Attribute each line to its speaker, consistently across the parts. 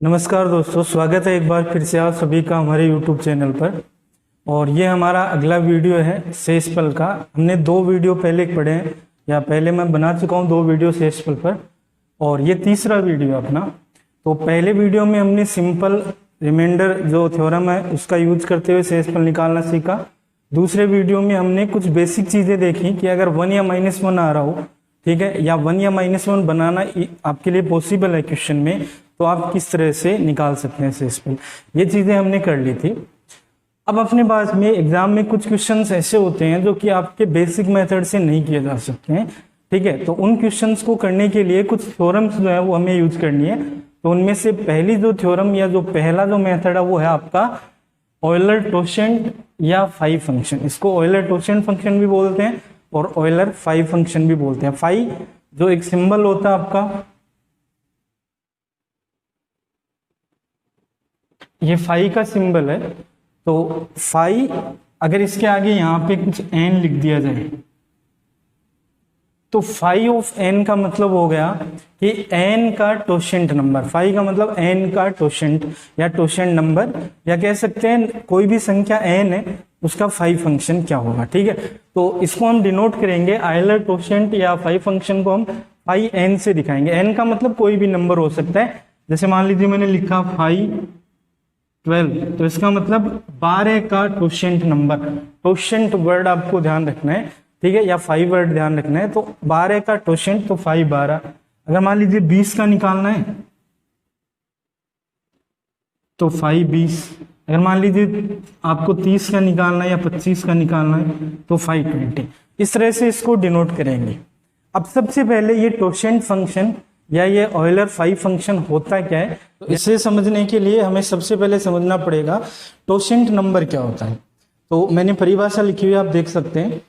Speaker 1: नमस्कार दोस्तों, स्वागत है एक बार फिर से आप सभी का हमारे YouTube चैनल पर। और ये हमारा अगला वीडियो है शेषफल का। हमने 2 वीडियो पहले पढ़े हैं, या पहले मैं बना चुका हूँ 2 वीडियो शेषफल पर, और ये तीसरा वीडियो अपना। तो पहले वीडियो में हमने सिंपल रिमाइंडर जो थ्योरम है उसका यूज करते हुए शेषफल निकालना सीखा। दूसरे वीडियो में हमने कुछ बेसिक चीज़ें देखी कि अगर 1 या -1 आ रहा हो, ठीक है, या 1 या -1 बनाना आपके लिए पॉसिबल है क्वेश्चन में, तो आप किस तरह से निकाल सकते हैं शेषफल। ये चीज़ें हमने कर ली थी। अब अपने पास में एग्जाम में कुछ क्वेश्चंस ऐसे होते हैं जो कि आपके बेसिक मेथड से नहीं किए जा सकते हैं, ठीक है। तो उन क्वेश्चंस को करने के लिए कुछ थ्योरम्स जो है वो हमें यूज करनी है। तो उनमें से पहली जो थ्योरम या जो पहला जो मेथड है वो है आपका ऑयलर-टोशेंट या फाई फंक्शन। इसको ऑयलर-टोशेंट फंक्शन भी बोलते हैं और ऑयलर-फाई फंक्शन भी बोलते हैं। फाई जो एक सिंबल होता है आपका, ये फाई का सिंबल है। तो फाई अगर इसके आगे यहाँ पे कुछ एन लिख दिया जाए तो फाई ऑफ एन का मतलब हो गया कि एन का टोशेंट नंबर। फाई का मतलब एन का टोशेंट या टोशेंट नंबर, या कह सकते हैं कोई भी संख्या एन है उसका फाई फंक्शन क्या होगा, ठीक है। तो इसको हम डिनोट करेंगे ऑयलर टोशेंट या फाई फंक्शन को हम फाई एन से दिखाएंगे। एन का मतलब कोई भी नंबर हो सकता है। जैसे मान लीजिए मैंने लिखा फाई 12, तो इसका मतलब 12 का टोशेंट नंबर। टोशेंट वर्ड आपको ध्यान रखना है, ठीक है, या फाई वर्ड ध्यान रखना है। तो 12 का टोशेंट, तो फाई 12। अगर मान लीजिए 20 का निकालना है तो फाई 20। अगर मान लीजिए आपको 30 का निकालना है या 25 का निकालना है तो फाई 20। इस तरह से इसको डिनोट करेंगे। अब सबसे पहले ये टोशेंट फंक्शन या ये ऑयलर फाई फंक्शन होता क्या है, तो इसे समझने के लिए हमें सबसे पहले समझना पड़ेगा टोशेंट नंबर क्या होता है। तो मैंने परिभाषा लिखी हुई आप देख सकते हैं।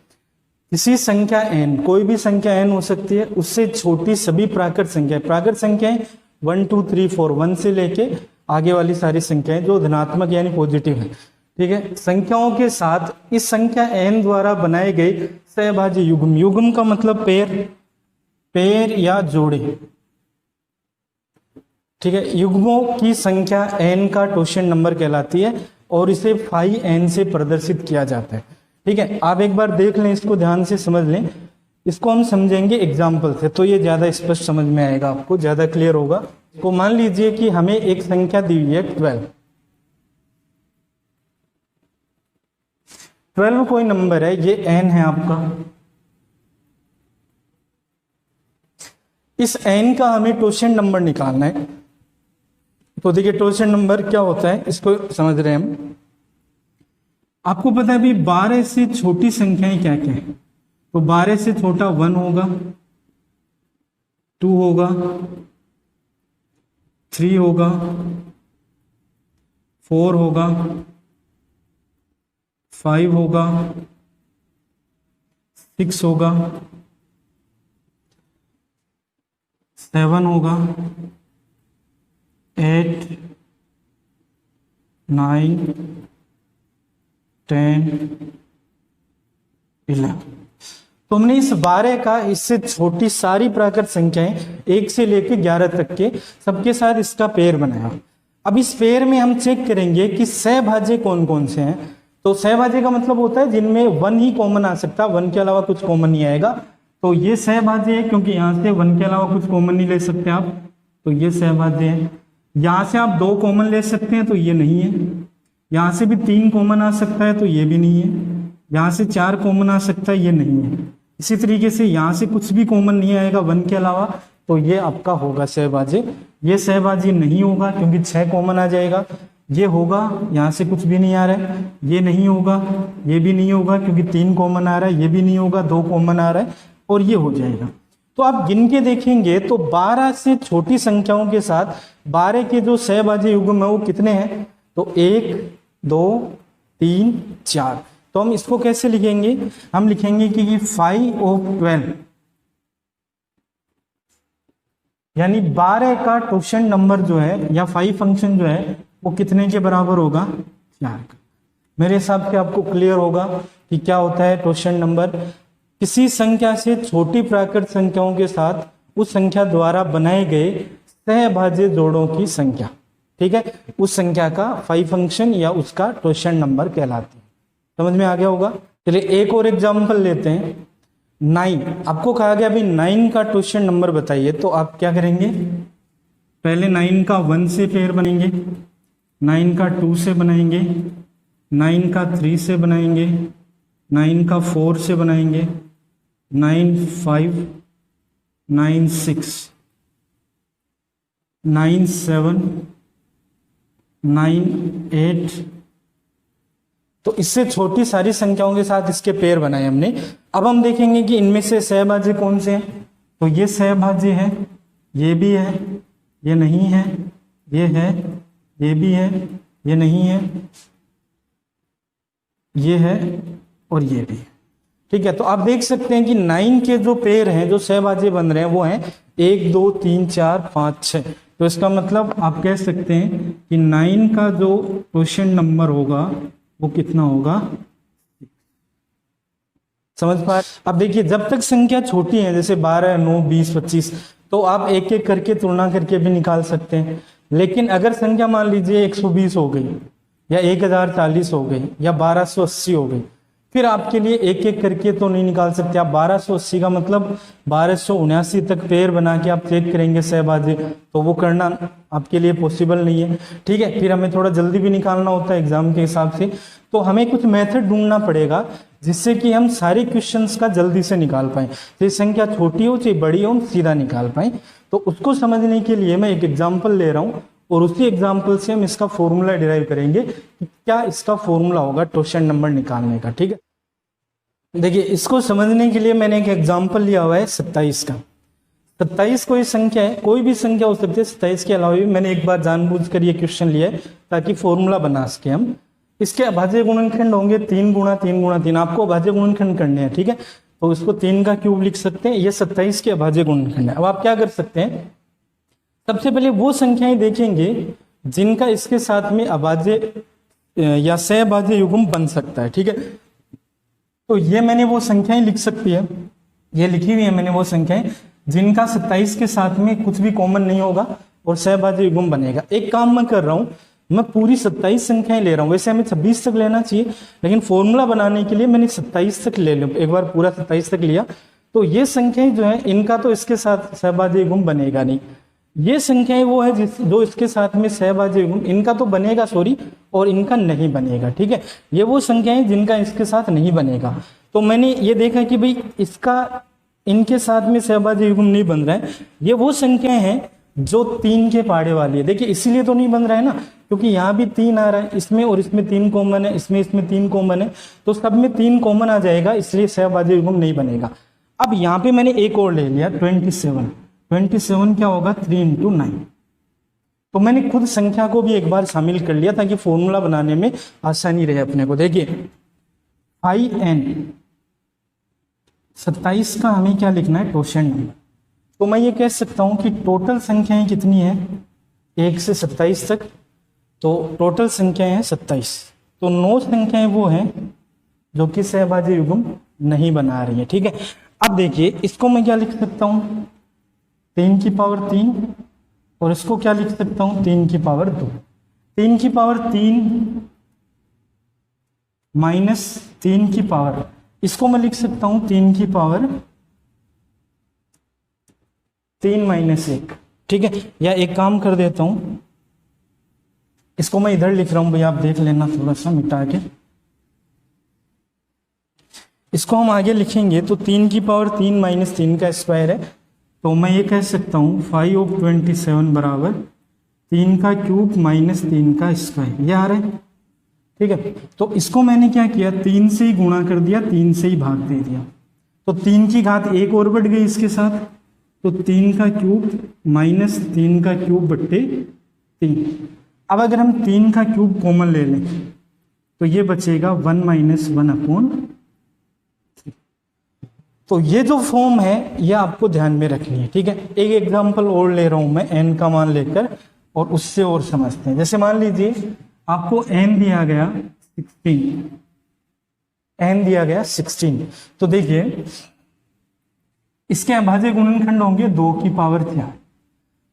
Speaker 1: किसी संख्या n, कोई भी संख्या n हो सकती है, उससे छोटी सभी प्राकृत संख्याएं, प्राकृत संख्याएं 1 2 3 4 1 से लेके आगे वाली सारी संख्याएं जो धनात्मक यानी पॉजिटिव है, ठीक है, संख्याओं के साथ इस संख्या n द्वारा बनाए गए सहभाज्य युग्म। युग्म का मतलब पेयर या जोड़े, ठीक है। युग्मों की संख्या n का टोशेंट नंबर कहलाती है और इसे फाई n से प्रदर्शित किया जाता है, ठीक है। आप एक बार देख लें, इसको ध्यान से समझ लें। इसको हम समझेंगे एग्जाम्पल से, तो ये ज्यादा स्पष्ट समझ में आएगा, आपको ज्यादा क्लियर होगा। तो मान लीजिए कि हमें एक संख्या दी हुई है 12 कोई नंबर है, ये n है आपका। इस n का हमें टोशेंट नंबर निकालना है। तो देखिए टोशेंट नंबर क्या होता है, इसको समझ रहे हैं हम। आपको पता है अभी 12 से छोटी संख्याएं क्या क्या है। तो 12 से छोटा 1 होगा, 2 होगा, 3 होगा, 4 होगा, 5 होगा, 6 होगा, 7 होगा, 8 9 10 11। तो हमने इस 12 का इससे छोटी सारी प्राकृत संख्याएं 1 से लेकर 11 तक के सबके साथ इसका पेयर बनाया। अब इस पेयर में हम चेक करेंगे कि सहभाज्य कौन कौन से हैं। तो सहभाज्य का मतलब होता है जिनमें 1 ही कॉमन आ सकता है, 1 के अलावा कुछ कॉमन नहीं आएगा। तो ये सहभाज्य है, क्योंकि यहां से 1 के अलावा कुछ कॉमन नहीं ले सकते आप, तो ये सहभाज्य है। यहां से आप 2 कॉमन ले सकते हैं, तो ये नहीं है। यहां से भी 3 कॉमन आ सकता है, तो ये भी नहीं है। यहां से 4 कॉमन आ सकता है, ये नहीं है। इसी तरीके से यहां से कुछ भी कॉमन नहीं आएगा 1 के अलावा, तो ये आपका होगा सहभाज्य। ये सहभाज्य नहीं होगा क्योंकि 6 कॉमन आ जाएगा। ये होगा, यहां से कुछ भी नहीं आ रहा है, ये नहीं होगा, ये भी नहीं होगा क्योंकि 3 कॉमन आ रहा है, ये भी नहीं होगा, 2 कॉमन आ रहा है, और ये हो जाएगा। तो आप गिन के देखेंगे तो 12 से छोटी संख्याओं के साथ 12 के जो सहभाज्य युग्म है वो कितने हैं, तो 1 2 3 4। तो हम इसको कैसे लिखेंगे, हम लिखेंगे कि ये फाई ऑफ 12 यानी 12 का टोशेंट नंबर जो है या फाई फंक्शन जो है वो कितने के बराबर होगा, 4 का। मेरे हिसाब से आपको क्लियर होगा कि क्या होता है टोशेंट नंबर। किसी संख्या से छोटी प्राकृत संख्याओं के साथ उस संख्या द्वारा बनाए गए सहभाज्य जोड़ों की संख्या, ठीक है, उस संख्या का 5 फंक्शन या उसका क्वोशिएंट नंबर कहलाते हैं। समझ में आ गया होगा। चलिए एक और एग्जांपल लेते हैं। 9, आपको कहा गया अभी 9 का क्वोशिएंट नंबर बताइए, तो आप क्या करेंगे, पहले 9 का 1 से पेयर बनेंगे, 9 का 2 से बनाएंगे, 9 का 3 से बनाएंगे, 9 का 4 से बनाएंगे, 9 5, 9 6, 9 7, 9 8। तो इससे छोटी सारी संख्याओं के साथ इसके पेयर बनाए हमने। अब हम देखेंगे कि इनमें से सहभाज्य कौन से हैं। तो ये सहभाज्य है, ये भी है, ये नहीं है, ये है, ये भी है, ये नहीं है, ये है और ये भी है। ठीक है, तो आप देख सकते हैं कि 9 के जो पेयर हैं, जो सहभाज्य बन रहे हैं, वो हैं 1 2 3 4 5 6। तो इसका मतलब आप कह सकते हैं कि 9 का जो क्वोशिएंट नंबर होगा वो कितना होगा, समझ पा रहे। अब देखिए जब तक संख्या छोटी है, जैसे 12 9 20 25, तो आप एक एक करके तुलना करके भी निकाल सकते हैं। लेकिन अगर संख्या मान लीजिए 120 हो गई या 1040 हो गई या 1280 हो गई, फिर आपके लिए एक एक करके तो नहीं निकाल सकते आप। 1280 का मतलब 1279 तक पेयर बना के आप चेक करेंगे सहभाज्य, तो वो करना आपके लिए पॉसिबल नहीं है। ठीक है, फिर हमें थोड़ा जल्दी भी निकालना होता है एग्जाम के हिसाब से, तो हमें कुछ मेथड ढूंढना पड़ेगा जिससे कि हम सारे क्वेश्चंस का जल्दी से निकाल पाएं। चाहे संख्या छोटी हो चाहे बड़ी हो, हम सीधा निकाल पाएं। तो उसको समझने के लिए मैं एक एग्जाम्पल ले रहा हूं और उसी एग्जाम्पल से हम इसका फॉर्मूला डिराइव करेंगे कि क्या इसका फॉर्मूला होगा क्वोशिएंट नंबर निकालने का। ठीक है, देखिए इसको समझने के लिए मैंने एक एग्जाम्पल लिया हुआ है 27 का। 27 कोई संख्या है, कोई भी संख्या हो सकती है। 27 के अलावा भी मैंने एक बार जानबूझकर ये क्वेश्चन लिया है ताकि फॉर्मूला बना सके हम। इसके अभाज्य गुणनखंड होंगे 3 गुणा 3 गुणा 3। आपको अभाज्य गुणनखंड करने हैं, ठीक है, तो इसको 3 का क्यूब लिख सकते हैं। ये 27 के अभाज्य गुणनखंड है। अब आप क्या कर सकते हैं, सबसे पहले वो संख्याएं देखेंगे जिनका इसके साथ में अभाज्य या सहभाज्य युग्म बन सकता है। ठीक है, तो ये मैंने वो संख्याएं लिख सकती है, ये लिखी हुई है मैंने वो संख्याएं जिनका 27 के साथ में कुछ भी कॉमन नहीं होगा और सहभाज्य युग्म बनेगा। एक काम मैं कर रहा हूं, मैं पूरी 27 संख्याएं ले रहा हूं। वैसे हमें 26 तक लेना चाहिए, लेकिन फॉर्मूला बनाने के लिए मैंने 27 तक ले लिया। एक बार पूरा 27 तक लिया, तो ये संख्याएं जो है इनका तो इसके साथ सहभाज्य युग्म बनेगा नहीं। ये संख्याएं वो है जो इसके साथ में सहभाज्य युग्म इनका तो बनेगा, सॉरी, और इनका नहीं बनेगा। ठीक है, ये वो संख्याएं जिनका इसके साथ नहीं बनेगा। तो मैंने ये देखा कि भाई इसका इनके साथ में सहभाज्य युग्म नहीं बन रहा है। ये वो संख्याएं हैं जो 3 के पाड़े वाली है। देखिए इसीलिए तो नहीं बन रहा है ना, क्योंकि यहाँ भी 3 आ रहा है, इसमें और इसमें 3 कॉमन है, इसमें 3 कॉमन है, तो सब में 3 कॉमन आ जाएगा, इसलिए सहभाज्य युग्म नहीं बनेगा। अब यहाँ पे मैंने एक और ले लिया 27। 27 क्या होगा, 3 × 9। तो मैंने खुद संख्या को भी एक बार शामिल कर लिया ताकि फॉर्मूला बनाने में आसानी रहे अपने को। देखिए 5n 27 का हमें क्या लिखना है, क्वोशिएंट नंबर। तो मैं ये कह सकता हूं कि टोटल संख्याएं कितनी है, 1 से 27 तक, तो टोटल संख्याएं हैं 27। तो 9 संख्याएं वो हैं जो कि सहभाज्य युग्म नहीं बना रही है। ठीक है, अब देखिए इसको मैं क्या लिख सकता हूं, 3 की पावर 3, और इसको क्या लिख सकता हूं, 3 की पावर 2। 3 की पावर 3 माइनस 3 की पावर, इसको मैं लिख सकता हूं 3 की पावर 3 माइनस 1। ठीक है, या एक काम कर देता हूं, इसको मैं इधर लिख रहा हूं, भैया आप देख लेना थोड़ा सा मिटा के। इसको हम आगे लिखेंगे तो 3 की पावर 3 माइनस 3 का स्क्वायर है। तो मैं ये कह सकता हूँ 5 ऑफ 27 बराबर 3 का क्यूब माइनस 3 का स्क्वायर, ये आ रहा है। ठीक है, तो इसको मैंने क्या किया, 3 से ही गुणा कर दिया, 3 से ही भाग दे दिया, तो 3 की घात 1 और बढ़ गई इसके साथ, तो 3 का क्यूब माइनस 3 का क्यूब बट्टे 3। अब अगर हम 3 का क्यूब कॉमन ले लें तो ये बचेगा 1 माइनस 1/3। तो ये जो फॉर्म है ये आपको ध्यान में रखनी है। ठीक है, एक एग्जांपल और ले रहा हूं मैं n का मान लेकर, और उससे और समझते हैं। जैसे मान लीजिए आपको n दिया गया 16, n दिया गया 16, तो देखिए इसके अभाज्य गुणनखंड होंगे 2 की पावर 4।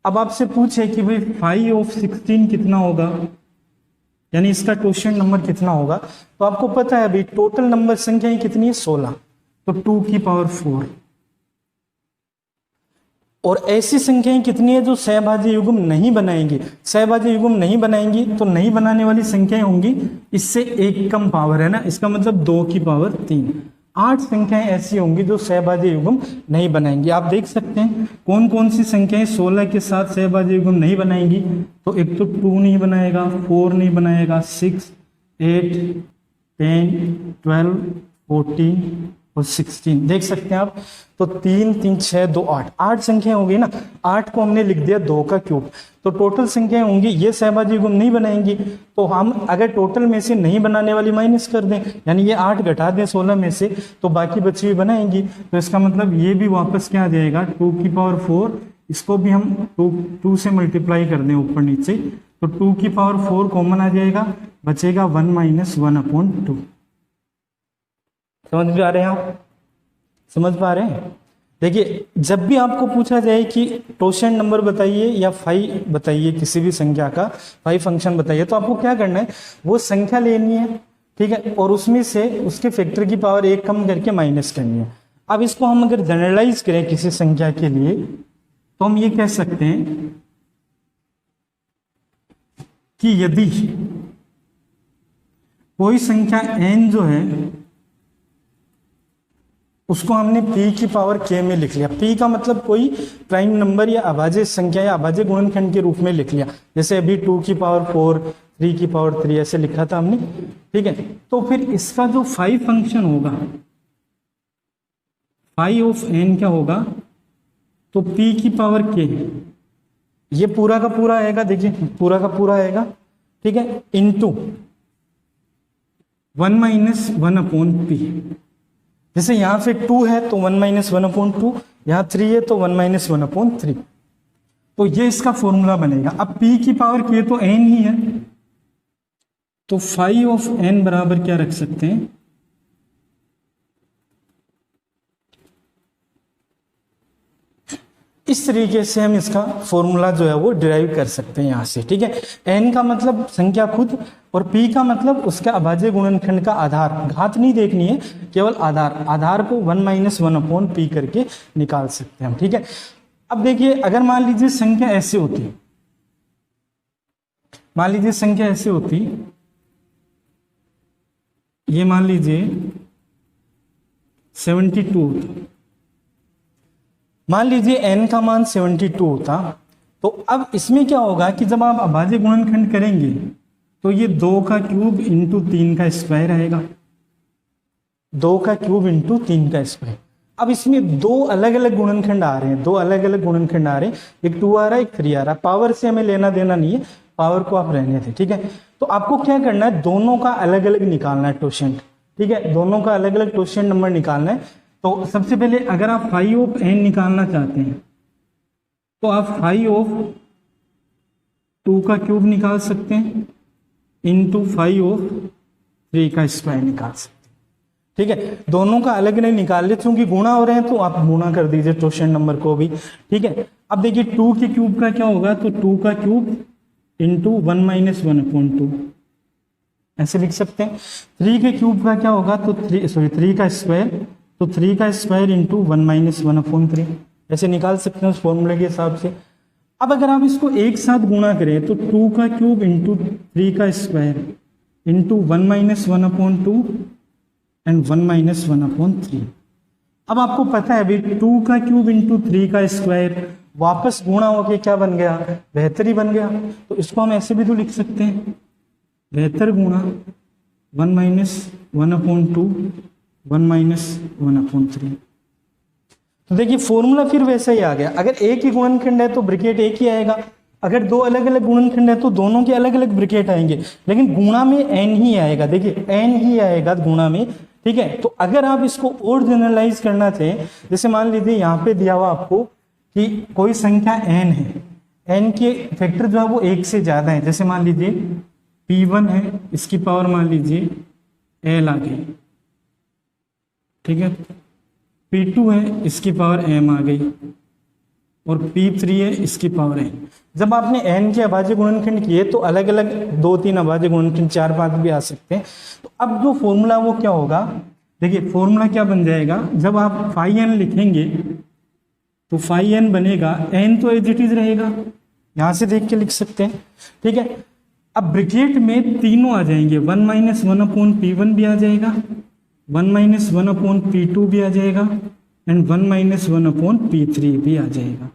Speaker 1: अब आपसे पूछे कि भाई 5 ऑफ 16 कितना होगा, यानी इसका क्वोशिएंट नंबर कितना होगा, तो आपको पता है भाई टोटल नंबर संख्या कितनी है 16, तो 2 की पावर 4। और ऐसी संख्याएं कितनी है जो सहभाज्य युग्म नहीं बनाएंगी, सहभाज्य युग्म नहीं बनाएंगी तो नहीं बनाने वाली संख्याएं होंगी इससे एक कम पावर, है ना, इसका मतलब 2 की पावर 3। 8 संख्याएं ऐसी होंगी जो सहभाज्य युग्म नहीं बनाएंगी। आप देख सकते हैं कौन कौन सी संख्याएं 16 के साथ सहभाज्य युग्म नहीं बनाएंगी, तो एक तो 2 नहीं बनाएगा, 4 नहीं बनाएगा, 6, 8, 10, 12, 14 और 16 देख सकते हैं आप। तो 3, 3, 6, 2, 8, 8 संख्या होगी ना, 8 को हमने लिख दिया 2 का क्यूब, तो टोटल संख्याएं होंगी ये सहभाज्य युग्म नहीं बनाएंगी। तो हम अगर टोटल में से नहीं बनाने वाली माइनस कर दें, यानी ये 8 घटा दें 16 में से, तो बाकी बची हुई बनाएंगी। तो इसका मतलब ये भी वापस क्या आ जाएगा 2 की पावर 4, इसको भी हम 2 से मल्टीप्लाई कर दें ऊपर नीचे, तो 2 की पावर 4 कॉमन आ जाएगा, बचेगा 1 - 1/2। समझ में आ रहे हैं आप, समझ पा रहे हैं। देखिए जब भी आपको पूछा जाए कि क्वोशिएंट नंबर बताइए या फाई बताइए, किसी भी संख्या का फाई फंक्शन बताइए, तो आपको क्या करना है, वो संख्या लेनी है, ठीक है, और उसमें से उसके फैक्टर की पावर 1 कम करके माइनस करनी है। अब इसको हम अगर जनरलाइज करें किसी संख्या के लिए, तो हम ये कह सकते हैं कि यदि कोई संख्या n जो है उसको हमने p की पावर k में लिख लिया, p का मतलब कोई प्राइम नंबर या अभाज्य संख्या या अभाज्य गुणनखंड के रूप में लिख लिया, जैसे अभी 2 की पावर 4, 3 की पावर 3 ऐसे लिखा था हमने, ठीक है। तो फिर इसका जो फाई फंक्शन होगा, फाई ऑफ n क्या होगा, तो p की पावर k, ये पूरा का पूरा आएगा, देखिए पूरा का पूरा आएगा, ठीक है, इंटू 1 - 1/p। जैसे यहां पे 2 है तो 1 - 1/2, यहां 3 है तो 1 - 1/3, तो ये इसका फॉर्मूला बनेगा। अब p की पावर k तो n ही है, तो फाई ऑफ n बराबर क्या रख सकते हैं, इस तरीके से हम इसका फॉर्मूला जो है वो डिराइव कर सकते हैं यहाँ से, ठीक है। n का मतलब संख्या खुद, और p का मतलब उसका अभाज्य गुणनखंड का आधार, घात नहीं देखनी है, केवल आधार, आधार को 1 - 1/p करके निकाल सकते हैं हम, ठीक है। अब देखिए अगर मान लीजिए संख्या ऐसे होती, मान लीजिए संख्या ऐसे होती, ये मान लीजिए 72 होता, मान लीजिए n का मान 72 होता, तो अब इसमें क्या होगा कि जब आप अभाज्य गुणनखंड करेंगे तो ये 2 का क्यूब इंटू 3 का स्क्वायर आएगा, 2 का क्यूब इंटू 3 का स्क्वायर। अब इसमें 2 अलग अलग गुणनखंड आ रहे हैं, 2 अलग अलग गुणनखंड आ रहे हैं, एक 2 आ रहा है, एक 3 आ रहा है, पावर से हमें लेना देना नहीं है, पावर को आप रहने दें, ठीक है। तो आपको क्या करना है, दोनों का अलग अलग निकालना है क्वोशिएंट, ठीक है, दोनों का अलग अलग क्वोशिएंट नंबर निकालना है। तो सबसे पहले अगर आप फाई ऑफ n निकालना चाहते हैं तो आप फाई ऑफ 2 का क्यूब निकाल सकते हैं इंटू फाई ऑफ 3 का स्क्वायर निकाल सकते हैं, ठीक है। दोनों का अलग अलग निकाल ले, क्योंकि गुणा हो रहे हैं तो आप गुणा कर दीजिए क्वोशिएंट नंबर को भी, ठीक है। अब देखिए 2 के क्यूब का क्या होगा, तो 2 का क्यूब इंटू 1 - 1/2 ऐसे लिख सकते हैं। 3 के क्यूब का क्या होगा, तो 3 का स्क्वायर, तो 3 का स्क्वायर इंटू 1 - 1/3 ऐसे निकाल सकते हैं उस फॉर्मूले के हिसाब से। अब अगर आप इसको एक साथ गुणा करें तो 2 का क्यूब इंटू 3 का स्क्वायर इंटू 1 - 1/2 एंड 1 - 1/3। अब आपको पता है भाई 2 का क्यूब इंटू 3 का स्क्वायर वापस गुणा होके क्या बन गया, बेहतर ही बन गया, तो इसको हम ऐसे भी तो लिख सकते हैं, बेहतर गुणा 1 - 1/2 1 - 1/3। तो देखिए फॉर्मूला फिर वैसा ही आ गया, अगर एक ही गुणनखंड है तो ब्रैकेट एक ही आएगा, अगर 2 अलग अलग गुणनखंड है तो दोनों के अलग अलग ब्रैकेट आएंगे, लेकिन गुणा में n ही आएगा, देखिए n ही आएगा गुणा में, ठीक है। तो अगर आप इसको और जनरलाइज करना चाहें, जैसे मान लीजिए यहाँ पे दिया हुआ आपको कि कोई संख्या n है, n के फैक्टर जो है वो 1 से ज्यादा है, जैसे मान लीजिए p1 है, इसकी पावर मान लीजिए l आ गई, ठीक है, p2 है, इसकी पावर m आ गई, और P3 है इसकी पावर n। जब आपने n के अभाज्य गुणनखंड किए तो अलग अलग 2-3 अभाज्य गुणनखंड 4-5 भी आ सकते हैं। तो अब जो फॉर्मूला वो क्या होगा, देखिए फॉर्मूला क्या बन जाएगा, जब आप फाई n लिखेंगे तो फाई n बनेगा, n तो एज इट इज रहेगा, यहां से देख के लिख सकते हैं, ठीक है। अब ब्रैकेट में तीनों आ जाएंगे, 1 - 1/P1 भी आ जाएगा, 1 - 1/P2 भी आ जाएगा एंड 1 - 1/P3 भी आ जाएगा।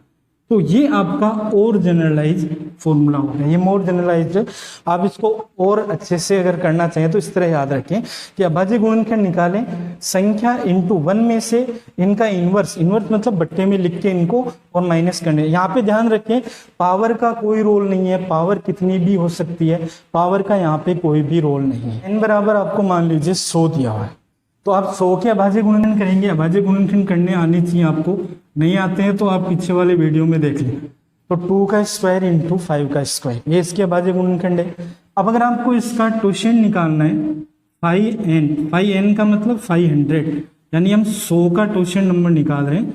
Speaker 1: तो ये आपका और जनरलाइज फॉर्मूला होगा, ये मोर जनरलाइज है। आप इसको और अच्छे से अगर करना चाहें तो इस तरह याद रखें कि अभाज्य गुणनखंड निकालें, संख्या इंटू 1 में से इनका इन्वर्स मतलब बट्टे में लिख के इनको और माइनस करने। यहाँ पे ध्यान रखें पावर का कोई रोल नहीं है, पावर कितनी भी हो सकती है, पावर का यहाँ पे कोई भी रोल नहीं है। n बराबर आपको मान लीजिए 100 दिया हुआ है, तो आप 100 के अभाज्य गुणनखंड करेंगे, अभाज्य गुणनखंड करने आने चाहिए आपको, नहीं आते हैं तो आप पीछे वाले वीडियो में देख लें। तो 2 का स्क्वायर इंटू 5 का स्क्वायर, ये इसके अभाज्य गुणनखंड है। अब अगर आपको इसका टोशेंट निकालना है, फाई एन का मतलब 500, यानी हम 100 का टोशेंट नंबर निकाल रहे हैं,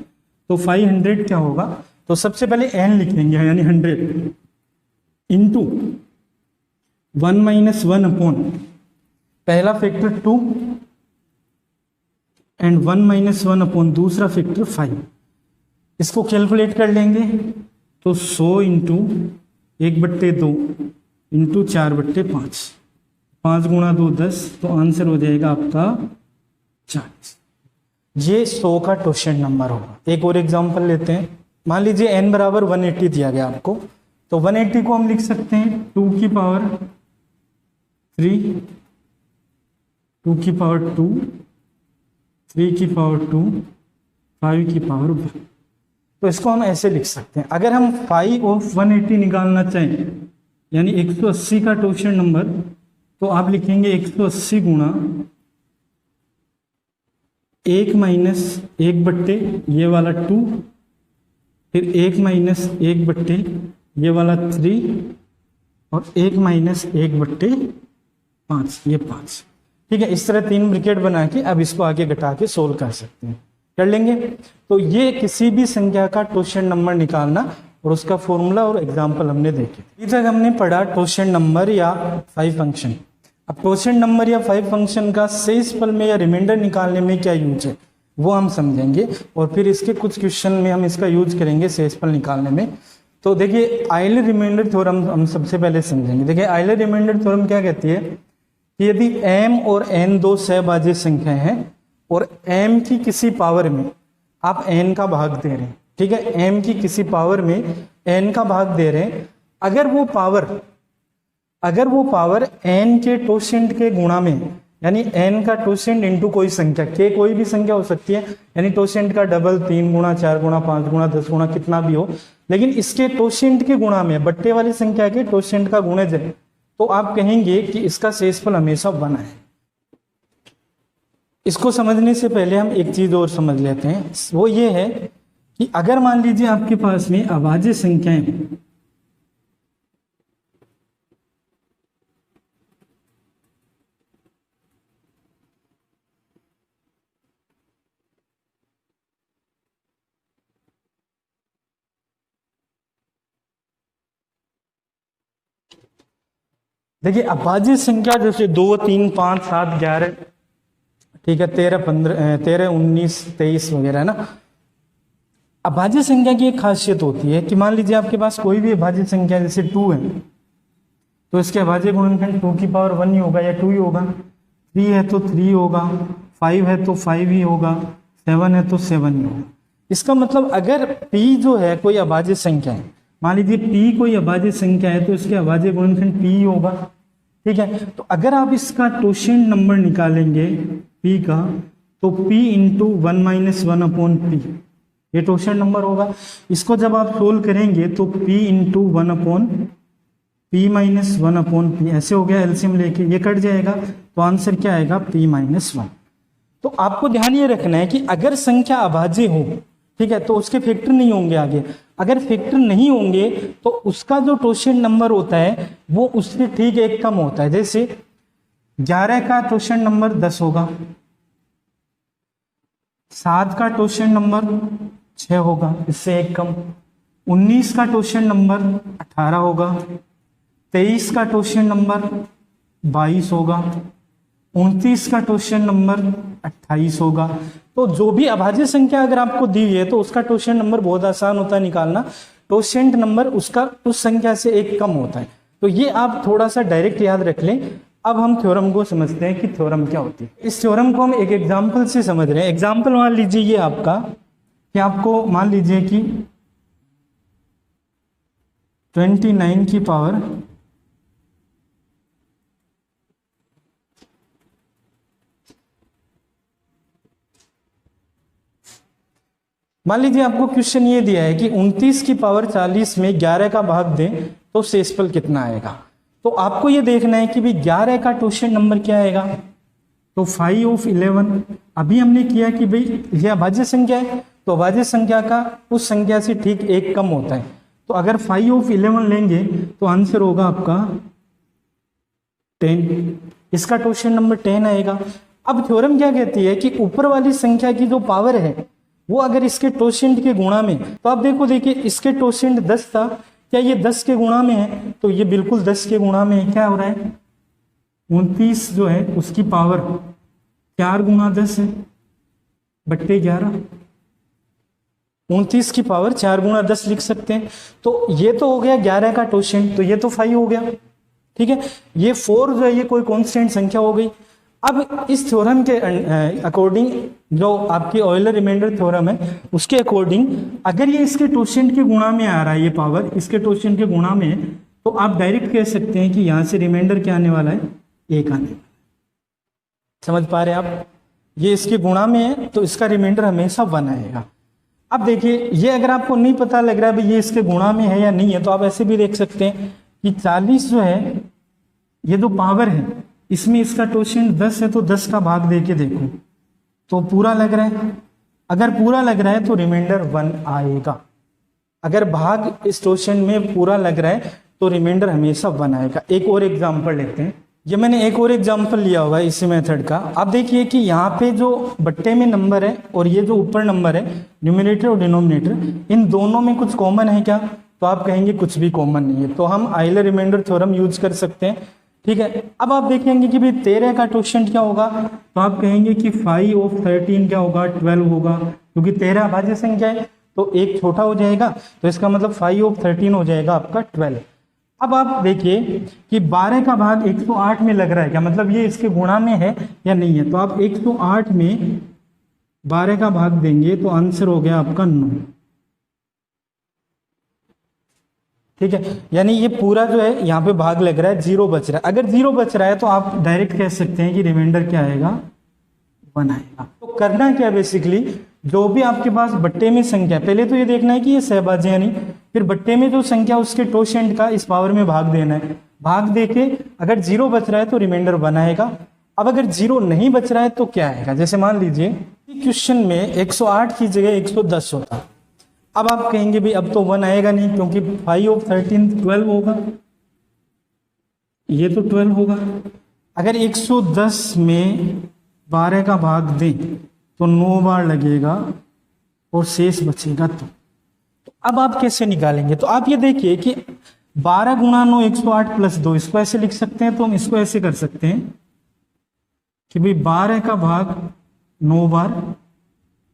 Speaker 1: तो 500 क्या होगा, तो सबसे पहले n लिखेंगे यानी 100 इंटू 1 - 1 अपॉन पहला फैक्टर 2 एंड 1 - 1 अपॉन दूसरा फैक्टर 5। इसको कैलकुलेट कर लेंगे तो 100 इंटू 1/2 इंटू 4/5, 5 × 2 10, तो आंसर हो जाएगा आपका 40। ये 100 का टोशेंट नंबर होगा। एक और एग्जांपल लेते हैं, मान लीजिए n बराबर 180 दिया गया आपको, तो 180 को हम लिख सकते हैं 2 की पावर 3, 2 की पावर 2, 3 की पावर 2, 5 की पावर 1। तो इसको हम ऐसे लिख सकते हैं। अगर हम 5 ऑफ 180 निकालना चाहें यानी 180 का टोशेंट नंबर, तो आप लिखेंगे 180 गुणा 1 - 1/, ये वाला 2, फिर 1 - 1/, ये वाला 3 और 1 - 1/5, ये 5। ठीक है, इस तरह 3 ब्रैकेट बना के अब इसको आगे घटा के सोल्व कर सकते हैं, कर लेंगे। तो ये किसी भी संख्या का टोशेंट नंबर निकालना और उसका फॉर्मूला और एग्जांपल हमने देखे। अभी तक हमने पढ़ा टोशेंट नंबर या 5 फंक्शन। अब टोशेंट नंबर या 5 फंक्शन का शेषफल में या रिमाइंडर निकालने में क्या यूज है वो हम समझेंगे, और फिर इसके कुछ क्वेश्चन में हम इसका यूज करेंगे शेषफल निकालने में। तो देखिए आइलर रिमाइंडर थ्योरम हम सबसे पहले समझेंगे। देखिए आइलर रिमाइंडर थ्योरम क्या कहती है कि यदि m और n दो सहभाज्य संख्याएं हैं और m की किसी पावर में आप n का भाग दे रहे हैं, ठीक है, m की किसी पावर में n का भाग दे रहे हैं, अगर वो पावर n के टोशेंट के गुणा में, यानी n का टोशेंट इंटू कोई संख्या, k कोई भी संख्या हो सकती है, यानी टोशेंट का डबल 3 गुणा 4 गुणा 5 गुणा 10 गुणा कितना भी हो, लेकिन इसके टोशेंट के गुणा में बट्टे वाली संख्या के टोशेंट का गुणज है, तो आप कहेंगे कि इसका शेषफल हमेशा 1 है। इसको समझने से पहले हम एक चीज और समझ लेते हैं, वो ये है कि अगर मान लीजिए आपके पास में अभाज्य संख्याएं, देखिए अभाज्य संख्या जैसे 2 3 5 7 11, ठीक है, 13 15 13 19 23 वगैरह ना। अभाज्य संख्या की एक खासियत होती है कि मान लीजिए आपके पास कोई भी अभाज्य संख्या जैसे 2 है, तो इसके अभाज्य गुणनखंड 2 की पावर 1 ही होगा या 2 ही होगा, 3 है तो 3 होगा, 5 है तो 5 ही होगा, 7 है तो 7 ही होगा। इसका मतलब अगर p जो है कोई अभाज्य संख्या है, मान लीजिए p कोई अभाज्य संख्या है, तो इसके अभाज्य गुणनखंड p ही होगा, ठीक है। तो अगर आप इसका टोशेंट नंबर निकालेंगे p का, तो p इंटू 1 - 1/p, ये टोशेंट नंबर होगा। इसको जब आप सोल्व करेंगे तो p इंटू 1/p - 1/p ऐसे हो गया, एलसीएम लेके ये कट जाएगा, तो आंसर क्या आएगा p - 1। तो आपको ध्यान ये रखना है कि अगर संख्या अभाज्य हो, ठीक है, तो उसके फैक्टर नहीं होंगे आगे, अगर फैक्टर नहीं होंगे तो उसका जो टोशेंट नंबर होता है वो उससे ठीक एक कम होता है। जैसे 11 का टोशेंट नंबर 10 होगा, 7 का टोशेंट नंबर 6 होगा, इससे एक कम, 19 का क्वेश्चन नंबर 18 होगा, 23 का क्वेश्चन नंबर 22 होगा, 29 का क्वेश्चन नंबर 28 होगा। तो जो भी अभाज्य संख्या अगर आपको दी हुई है तो उसका क्वेश्चन नंबर बहुत आसान होता है निकालना, क्वोशिएंट नंबर उसका उस संख्या से एक कम होता है। तो ये आप थोड़ा सा डायरेक्ट याद रख लें। अब हम थ्योरम को समझते हैं कि थ्योरम क्या होती है। इस थ्योरम को हम एक एग्जाम्पल से समझ रहे हैं। एग्जाम्पल मान लीजिए ये आपका, कि आपको मान लीजिए कि 29 की पावर 29 की पावर 40 में 11 का भाग दें तो शेषफल कितना आएगा। तो आपको ये देखना है कि भाई 11 का क्वेश्चन नंबर क्या आएगा। तो 5 ऑफ 11, अभी हमने किया कि भाई यह अभाज्य संख्या है, तो अभाज्य संख्या का उस संख्या से ठीक एक कम होता है। तो अगर 5 ऑफ 11 लेंगे तो आंसर होगा आपका 10, इसका क्वेश्चन नंबर 10 आएगा। अब थ्योरम क्या कहती है कि ऊपर वाली संख्या की जो पावर है वो अगर इसके क्वोशिएंट के गुणा में, तो आप देखिए इसके क्वोशिएंट 10 था, क्या ये 10 के गुणा में है? तो ये बिल्कुल 10 के गुणा में है। क्या हो रहा है, 29 जो है उसकी पावर 4 गुणा 10 है बट्टे 11, 29 की पावर 4 गुणा 10 लिख सकते हैं। तो ये तो हो गया 11 का क्वोशिएंट, तो ये तो 5 हो गया, ठीक है। ये 4 जो है ये कोई कांस्टेंट संख्या हो गई। अब इस थ्योरम के अकॉर्डिंग, जो आपकी ऑयलर रिमाइंडर थ्योरम है उसके अकॉर्डिंग, अगर ये इसके क्वोशिएंट के गुणा में आ रहा है, ये पावर इसके क्वोशिएंट के गुणा में है, तो आप डायरेक्ट कह सकते हैं कि यहां से रिमाइंडर क्या आने वाला है, 1 आने वाला है। समझ पा रहे हैं आप, ये इसके गुणा में है तो इसका रिमाइंडर हमेशा 1 आएगा। अब देखिए ये अगर आपको नहीं पता लग रहा है भाई ये इसके गुणा में है या नहीं है, तो आप ऐसे भी देख सकते हैं कि 40 जो है ये जो पावर है इसमें इसका क्वोशिएंट 10 है, तो 10 का भाग देके देखो तो पूरा लग रहा है। अगर पूरा लग रहा है तो रिमाइंडर 1 आएगा। अगर भाग इस क्वोशिएंट में पूरा लग रहा है तो रिमाइंडर हमेशा 1 आएगा। एक और एग्जांपल लेते हैं। ये मैंने एक और एग्जांपल लिया हुआ है इसी मेथड का। आप देखिए कि यहाँ पे जो बट्टे में नंबर है और ये जो ऊपर नंबर है, न्यूमरेटर और डिनोमिनेटर, इन दोनों में कुछ कॉमन है क्या? तो आप कहेंगे कुछ भी कॉमन नहीं है, तो हम आइलर रिमाइंडर थ्योरम यूज कर सकते हैं, ठीक है। अब आप देखेंगे कि भाई 13 का क्वोशिएंट क्या होगा, तो आप कहेंगे कि 5 ऑफ 13 क्या होगा, 12 होगा, क्योंकि 13 अभाज्य संख्या है तो एक छोटा हो जाएगा, तो इसका मतलब 5 ऑफ 13 हो जाएगा आपका 12। अब आप देखिए कि 12 का भाग 108 में लग रहा है क्या, मतलब ये इसके गुणा में है या नहीं है। तो आप 108 में 12 का भाग देंगे तो आंसर हो गया आपका 9, ठीक है। यानी ये पूरा जो है यहाँ पे भाग लग रहा है, 0 बच रहा है। अगर 0 बच रहा है तो आप डायरेक्ट कह सकते हैं कि रिमाइंडर क्या आएगा, 1 आएगा। तो करना क्या बेसिकली, जो भी आपके पास बट्टे में संख्या, पहले तो ये देखना है कि ये सहभाज्य है नहीं, फिर बट्टे में जो संख्या उसके क्वोशिएंट का इस पावर में भाग देना है। भाग देके अगर 0 बच रहा है तो रिमाइंडर 1 आएगा। अब अगर 0 नहीं बच रहा है तो क्या आएगा, जैसे मान लीजिए क्वेश्चन में 108 की जगह 110 होता, अब आप कहेंगे भाई अब तो 1 आएगा नहीं, क्योंकि 5 ऑफ 13 12 होगा, ये तो 12 होगा। अगर 110 में 12 का भाग दें तो 9 बार लगेगा और शेष बचेगा तो अब आप कैसे निकालेंगे। तो आप ये देखिए कि 12 गुणा 9 108 प्लस 2, इसको ऐसे लिख सकते हैं। तो हम इसको ऐसे कर सकते हैं कि भाई 12 का भाग 9 बार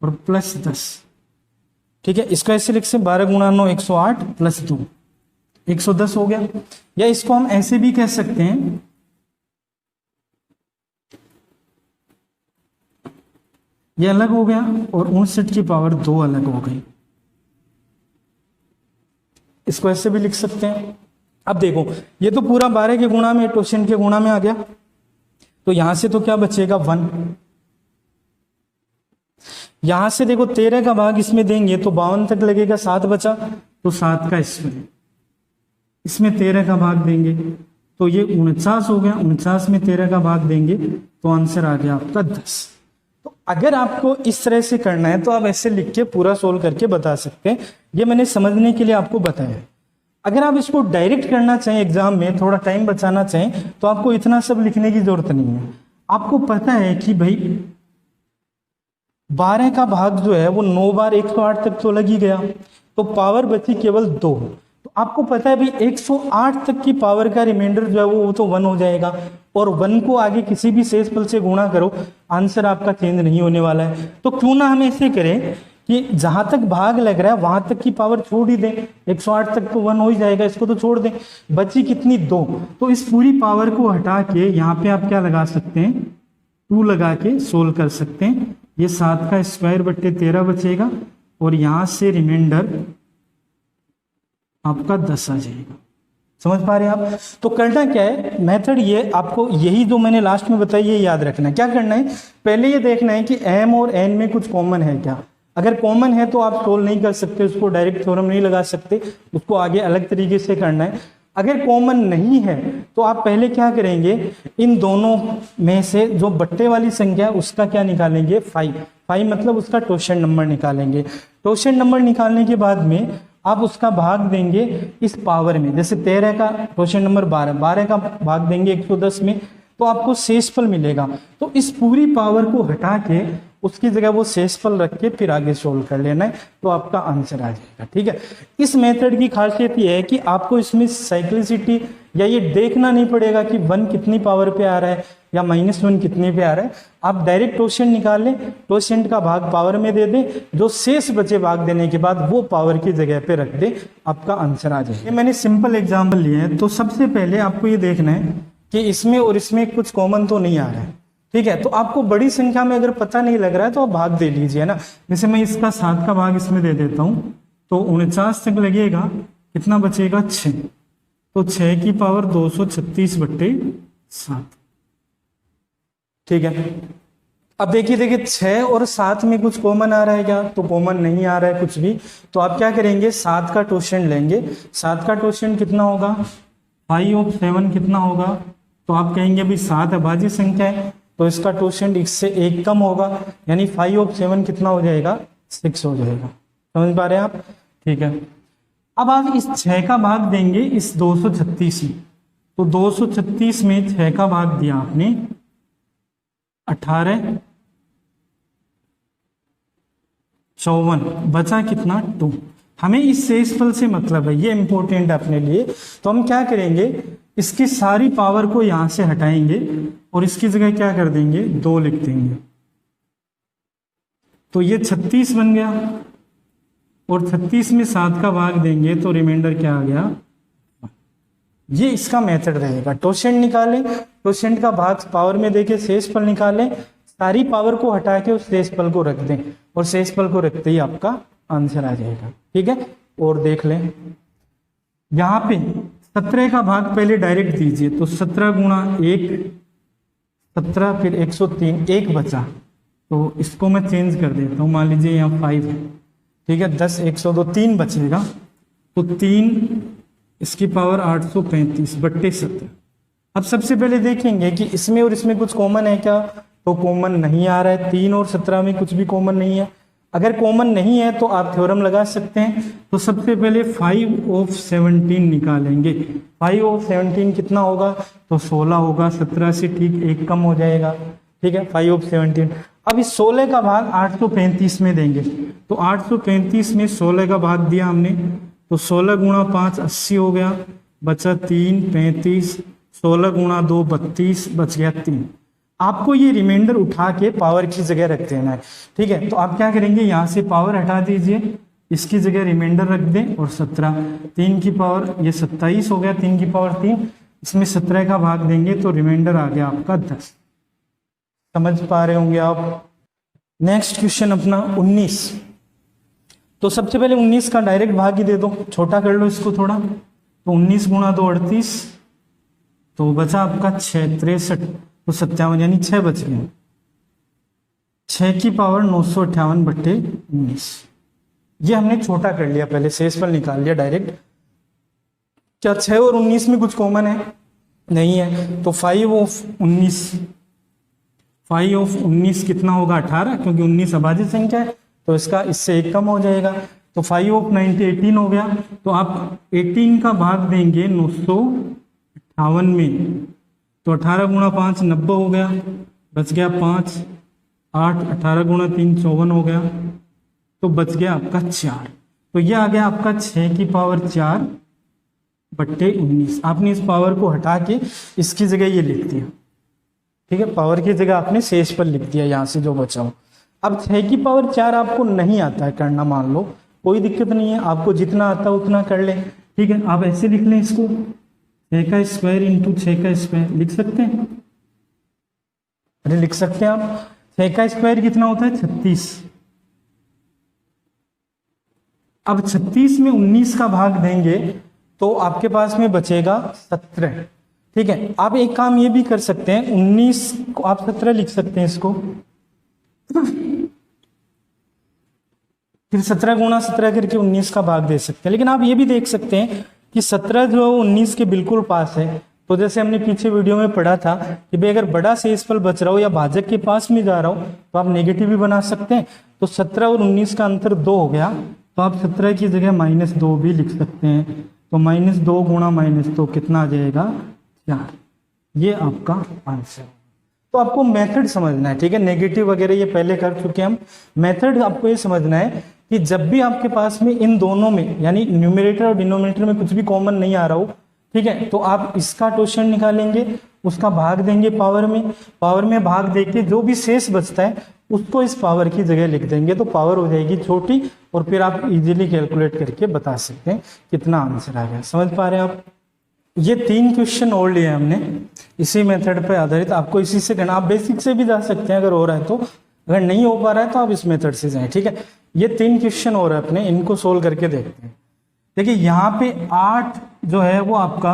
Speaker 1: और प्लस 10, ठीक है। इसको ऐसे लिख सकते 12 गुणा 9 108 प्लस 2 110 हो गया। या इसको हम ऐसे भी कह सकते हैं, ये अलग हो गया और 59 की पावर 2 अलग हो गई, इसको ऐसे भी लिख सकते हैं। अब देखो ये तो पूरा 12 के गुणा में, क्वोशिएंट के गुणा में आ गया, तो यहां से तो क्या बचेगा 1। यहां से देखो 13 का भाग इसमें देंगे तो 52 तक लगेगा, 7 बचा तो 7 का इसमें 13 का भाग देंगे तो ये 49 हो गया। 49 में 13 का भाग देंगे तो आंसर आ गया आपका 10। तो अगर आपको इस तरह से करना है तो आप ऐसे लिख के पूरा सोल्व करके बता सकते हैं। ये मैंने समझने के लिए आपको बताया। अगर आप इसको डायरेक्ट करना चाहें, एग्जाम में थोड़ा टाइम बचाना चाहें, तो आपको इतना सब लिखने की जरूरत नहीं है। आपको पता है कि भाई 12 का भाग जो है वो 9 बार 108 तक तो लग ही गया, तो पावर बची केवल 2। तो आपको पता है भाई 108 तक की पावर का रिमाइंडर जो है वो तो 1 हो जाएगा, और 1 को आगे किसी भी शेषफल से गुणा करो, आंसर आपका चेंज नहीं होने वाला है। तो क्यों ना हम ऐसे करें कि जहां तक भाग लग रहा है वहां तक की पावर छोड़ ही दें, 108 तक तो 1 हो ही जाएगा, इसको तो छोड़ दें, बची कितनी 2। तो इस पूरी पावर को हटा के यहाँ पे आप क्या लगा सकते हैं, 2 लगा के सोल्व कर सकते हैं। ये 7 का स्क्वायर बट्टे 13 बचेगा, और यहां से रिमाइंडर आपका 10 आ जाएगा। समझ पा रहे हैं आप? तो करना क्या है मेथड, ये आपको यही जो मैंने लास्ट में बताई ये याद रखना है। क्या करना है, पहले ये देखना है कि m और n में कुछ कॉमन है क्या। अगर कॉमन है तो आप सोल्व नहीं कर सकते, उसको डायरेक्ट थ्योरम नहीं लगा सकते, उसको आगे अलग तरीके से करना है। अगर कॉमन नहीं है तो आप पहले क्या करेंगे, इन दोनों में से जो बट्टे वाली संख्या है उसका क्या निकालेंगे, 5 मतलब उसका टोशन नंबर निकालेंगे। टोशन नंबर निकालने के बाद में आप उसका भाग देंगे इस पावर में, जैसे 13 का टोशन नंबर 12 का भाग देंगे 110 में, तो आपको शेषफल मिलेगा। तो इस पूरी पावर को हटा के उसकी जगह वो शेषफल रख के फिर आगे सोल्व कर लेना है, तो आपका आंसर आ जाएगा। ठीक है, इस मेथड की खासियत ये है कि आपको इसमें साइक्लिसिटी या ये देखना नहीं पड़ेगा कि 1 कितनी पावर पे आ रहा है या -1 कितने पे आ रहा है। आप डायरेक्ट टोशेंट निकाल लें, टोशेंट का भाग पावर में दे दें, जो शेष बचे भाग देने के बाद वो पावर की जगह पे रख दें, आपका आंसर आ जाएगा। मैंने सिंपल एग्जाम्पल लिए हैं, तो सबसे पहले आपको ये देखना है कि इसमें और इसमें कुछ कॉमन तो नहीं आ रहा है। ठीक है, तो आपको बड़ी संख्या में अगर पता नहीं लग रहा है तो आप भाग दे लीजिए ना। जैसे मैं इसका 7 का भाग इसमें दे देता हूं, तो 49 तक लगेगा, कितना बचेगा 6, तो 6 की पावर 236 बट्टे 7। ठीक है, अब देखिए 6 और 7 में कुछ कॉमन आ रहा है क्या, तो कॉमन नहीं आ रहा है कुछ भी। तो आप क्या करेंगे, 7 का टोशेंट लेंगे। 7 का टोशेंट कितना होगा, 5/7 कितना होगा, तो आप कहेंगे भाई 7 अभाज्य संख्या है, तो इसका टोशेंट इससे 1 कम होगा, यानी 5/7 कितना हो जाएगा, 6 हो जाएगा। समझ पा रहे हैं आप? ठीक है, अब आप इस 6 का भाग देंगे इस 236 में, तो 236 में 6 का भाग दिया आपने 18, 54, बचा कितना 2। हमें इस शेषफल से मतलब है, ये इंपॉर्टेंट है अपने लिए। तो हम क्या करेंगे, इसकी सारी पावर को यहां से हटाएंगे और इसकी जगह क्या कर देंगे, 2 लिख देंगे, तो ये 36 बन गया, और 36 में 7 का भाग देंगे तो रिमाइंडर क्या आ गया। ये इसका मेथड रहेगा, टोशेंट निकालें, टोशेंट का भाग पावर में देके शेषफल निकालें, सारी पावर को हटा के उस शेषफल को रख दें, और शेषफल को रखते ही आपका आंसर आ जाएगा। ठीक है, और देख लें यहाँ पे 17 का भाग पहले डायरेक्ट दीजिए, तो 17 गुणा 1 17, फिर 103, 1 बचा, तो इसको मैं चेंज कर देता हूँ, मान लीजिए यहाँ 5 है। ठीक है, 10 102 3 बचेगा, तो 3 इसकी पावर 835 बट्टे 17। अब सबसे पहले देखेंगे कि इसमें और इसमें कुछ कॉमन है क्या, तो कॉमन नहीं आ रहा है। 3 और 17 में कुछ भी कॉमन नहीं है। अगर कॉमन नहीं है तो आप थ्योरम लगा सकते हैं। तो सबसे पहले 5/17 निकालेंगे। 5/17 कितना होगा, तो 16 होगा। 17 से ठीक 1 कम हो जाएगा। ठीक है, 5/17। अब इस 16 का भाग 835 में देंगे, तो 835 में 16 का भाग दिया हमने, तो 16 गुणा 5 80 हो गया, बचा 3 35, 16 गुणा 2 32, बच गया 3। आपको ये रिमाइंडर उठा के पावर की जगह रख देना है। ठीक है, तो आप क्या करेंगे, यहाँ से पावर हटा दीजिए, इसकी जगह रिमाइंडर रख दें, और 17 3 की पावर, ये 27 हो गया, 3 की पावर 3, इसमें 17 का भाग देंगे तो रिमाइंडर आ गया आपका 10। समझ पा रहे होंगे आप। नेक्स्ट क्वेश्चन अपना 19। तो सबसे पहले 19 का डायरेक्ट भाग ही दे दो, छोटा कर लो इसको थोड़ा, तो 19 गुणा 2 38, तो बचा आपका 6 63, तो 57, यानी 6 बच गए। 6 की पावर 958 बट्टे 19। ये हमने छोटा कर लिया, पहले शेषफल निकाल लिया डायरेक्ट। क्या 6 और 19 में कुछ कॉमन है? नहीं है, तो 5/19 कितना होगा, 18, क्योंकि 19 अभाज्य संख्या है, तो इसका इससे 1 कम हो जाएगा, तो 5/90 18 हो गया। तो आप 18 का भाग देंगे 958 में, तो 18 गुणा 5 90 हो गया, बच गया 5 8, 18 गुणा 3 54 हो गया, तो बच गया आपका 4। तो ये आ गया आपका 6 की पावर 4 बट्टे 19। आपने इस पावर को हटा के इसकी जगह ये लिख दिया, ठीक है, पावर की जगह आपने शेष पर लिख दिया यहाँ से जो बचा हो। अब 6 की पावर 4 आपको नहीं आता है करना, मान लो, कोई दिक्कत नहीं है, आपको जितना आता है उतना कर ले, ठीक है। आप ऐसे लिख लें इसको, 6 का स्क्वायर इंटू 6 का स्क्वायर लिख सकते हैं, अरे लिख सकते हैं आप। 6 का स्क्वायर कितना होता है 36। अब 36 में 19 का भाग देंगे तो आपके पास में बचेगा 17, ठीक है। आप एक काम ये भी कर सकते हैं, 19 को आप 17 लिख सकते हैं इसको, फिर 17 गुणा 17 करके 19 का भाग दे सकते हैं। लेकिन आप ये भी देख सकते हैं कि 17 जो है 19 के बिल्कुल पास है। तो जैसे हमने पीछे वीडियो में पढ़ा था कि भाई अगर बड़ा शेषफल बच रहा हो या भाजक के पास में जा रहा हो तो आप नेगेटिव भी बना सकते हैं। तो 17 और 19 का अंतर 2 हो गया, तो आप 17 की जगह -2 भी लिख सकते हैं। तो -2 गुणा -2 कितना आ जाएगा 4। ये आपका आंसर। तो आपको मेथड समझना है, ठीक है। नेगेटिव वगैरह ये पहले कर चुके हम। मेथड आपको ये समझना है कि जब भी आपके पास में इन दोनों में यानी न्यूमरेटर और डिनोमिनेटर में कुछ भी कॉमन नहीं आ रहा हो, ठीक है, तो आप इसका टोशन निकालेंगे, उसका भाग देंगे पावर में भाग देके जो भी शेष बचता है उसको इस पावर की जगह लिख देंगे, तो पावर हो जाएगी छोटी और फिर आप इजीली कैलकुलेट करके बता सकते हैं कितना आंसर आ गया। समझ पा रहे हैं आप? ये 3 क्वेश्चन और लिए हमने इसी मेथड पे आधारित, आपको इसी से करना। आप बेसिक से भी जा सकते हैं अगर हो रहा है तो, अगर नहीं हो पा रहा है तो आप इस मेथड से जाएं, ठीक है। ये 3 क्वेश्चन और है अपने, इनको सोल्व करके देखते हैं। देखिए यहाँ पे 8 जो है वो आपका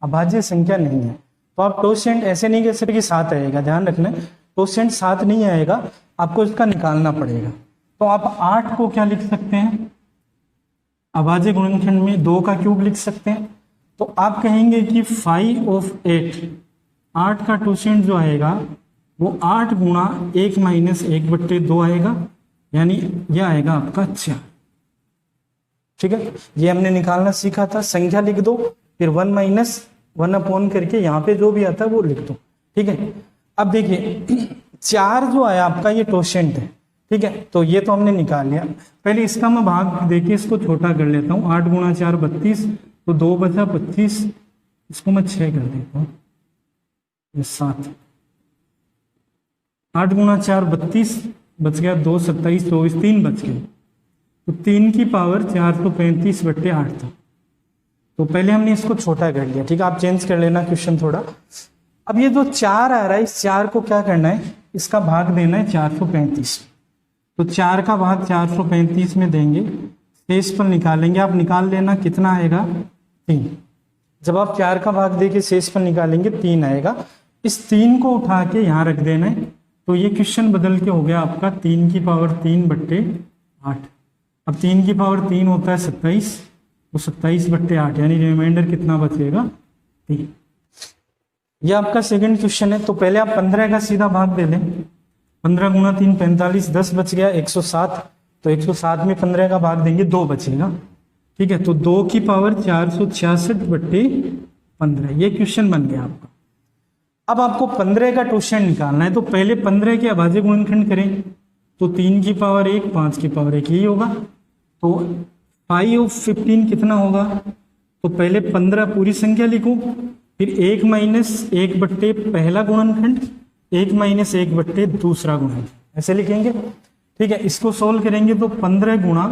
Speaker 1: अभाज्य संख्या नहीं है, तो आप टोसेंट ऐसे नहीं कह सकते कि 7 आएगा, ध्यान रखना, टोसेंट 7 नहीं आएगा, आपको इसका निकालना पड़ेगा। तो आप 8 को क्या लिख सकते हैं, अभाज्य गुणनखंड में 2 का क्यूब लिख सकते हैं। तो आप कहेंगे कि 5 of 8, 8 का टोसेंट जो आएगा वो 8 गुणा 1 माइनस 1/2 आएगा, यानी ये आएगा आपका 4, ठीक है। ये हमने निकालना सीखा था। संख्या लिख दो, फिर 1 माइनस 1 अपॉन करके यहाँ पे जो भी आता है वो लिख दो, ठीक है। अब देखिए 4 जो आया आपका ये टोसेंट है, ठीक है, तो ये तो हमने निकाल लिया। पहले इसका मैं भाग देखिए इसको छोटा कर लेता हूँ। 8 गुणा 4 32, तो 2 बचा 25, इसको मैं 6 कर देता हूँ, ये 7। 8 गुणा 4 32, बच गया 2, 27, 24, 3 बच गए। तो 3 की पावर 435/8 था। तो पहले हमने इसको छोटा कर लिया, ठीक है। आप चेंज कर लेना क्वेश्चन थोड़ा। अब ये जो 4 आ रहा है, इस 4 को क्या करना है, इसका भाग देना है 435। तो 4 का भाग 435 में देंगे, शेष पर निकालेंगे। आप निकाल लेना कितना आएगा 3। जब आप 4 का भाग देके शेष पर निकालेंगे 3 आएगा। इस 3 को उठा के यहाँ रख देना है। तो ये क्वेश्चन बदल के हो गया आपका 3 की पावर 3/8। अब 3 की पावर 3 होता है 27, तो 27/8 यानी रिमाइंडर कितना बचेगा 3। ये आपका सेकंड क्वेश्चन है। तो पहले आप 15 का सीधा भाग दे दें। 15 गुणा 3 45, 10 बच गया 107, तो 107 में 15 का भाग देंगे 2 बचेगा, ठीक है। तो 2 की पावर 466/15, ये क्वेश्चन बन गया आपका। अब आपको 15 का टोसेंट निकालना है। तो पहले 15 के अभाज्य गुणनखंड करें, तो 3 की पावर 1, 5 की पावर 1 यही होगा। तो 5 of 15 कितना होगा, तो पहले 15 पूरी संख्या लिखो, फिर 1 माइनस 1/, पहला गुणनखंड, 1 माइनस 1/, दूसरा गुणनखंड, ऐसे लिखेंगे, ठीक है। इसको सोल्व करेंगे तो 15 गुणा,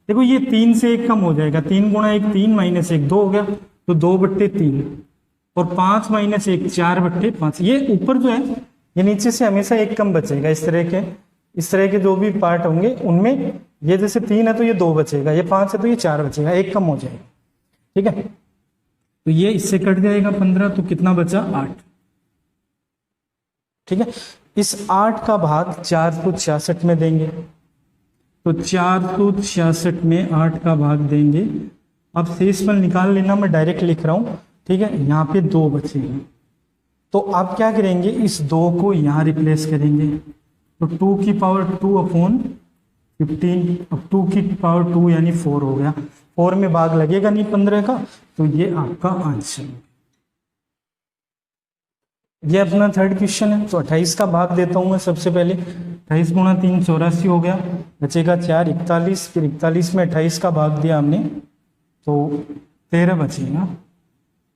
Speaker 1: देखो ये 3 से 1 कम हो जाएगा, 3 गुणा 1 3 माइनस 1 2 हो गया, तो 2/3, और 5 माइनस 1 4/5। ये ऊपर जो है ये नीचे से हमेशा 1 कम बचेगा। इस तरह के जो भी पार्ट होंगे उनमें ये जैसे 3 है तो ये 2 बचेगा, ये 5 है तो ये 4 बचेगा, 1 कम हो जाएगा, ठीक है। तो ये इससे कट जाएगा 15, तो कितना बचा 8, ठीक है। इस 8 का भाग 466 में देंगे, तो 466 में 8 का भाग देंगे। अब शेषफल निकाल लेना, मैं डायरेक्ट लिख रहा हूं, ठीक है। यहाँ पे 2 बचेंगे, तो आप क्या करेंगे, इस 2 को यहाँ रिप्लेस करेंगे। तो 2 की पावर 2/15, अब 2 की पावर 2 यानी 4 हो गया। 4 में भाग लगेगा नहीं 15 का, तो ये आपका आंसर है। ये अपना थर्ड क्वेश्चन है। तो 28 का भाग देता हूं मैं सबसे पहले। 28 गुणा 3 84 हो गया, बचेगा 4, 41, फिर 41 में 28 का भाग दिया हमने तो 13 बचेगा।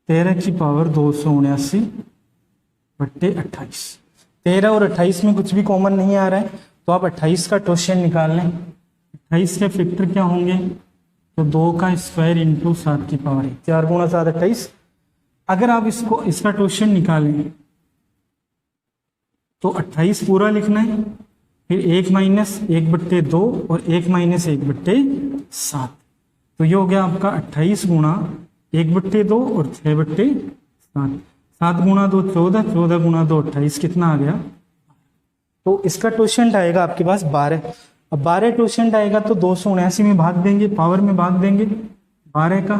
Speaker 1: 13 की पावर 279 बट्टे 28। 13 और 28 में कुछ भी कॉमन नहीं आ रहा है, तो आप 28 का टोशन निकाल लें। 28 के फैक्टर क्या होंगे, तो 2 का स्क्वायर इंटू 7 की पावर 1, 4 गुणा 7 28। अगर आप इसका टोशन निकालें तो 28 पूरा लिखना है, फिर 1 माइनस 1 बट्टे 2 और 1 माइनस 1 बट्टे 7, तो ये हो गया आपका 28 गुणा 1 बट्टे 2 और 6 बट्टे 7। 7 गुणा 2 14, 14 गुणा 2 28, कितना आ गया। तो इसका टोशेंट आएगा आपके पास 12। अब 12 टोशेंट आएगा तो 279 में भाग देंगे, पावर में भाग देंगे 12 का,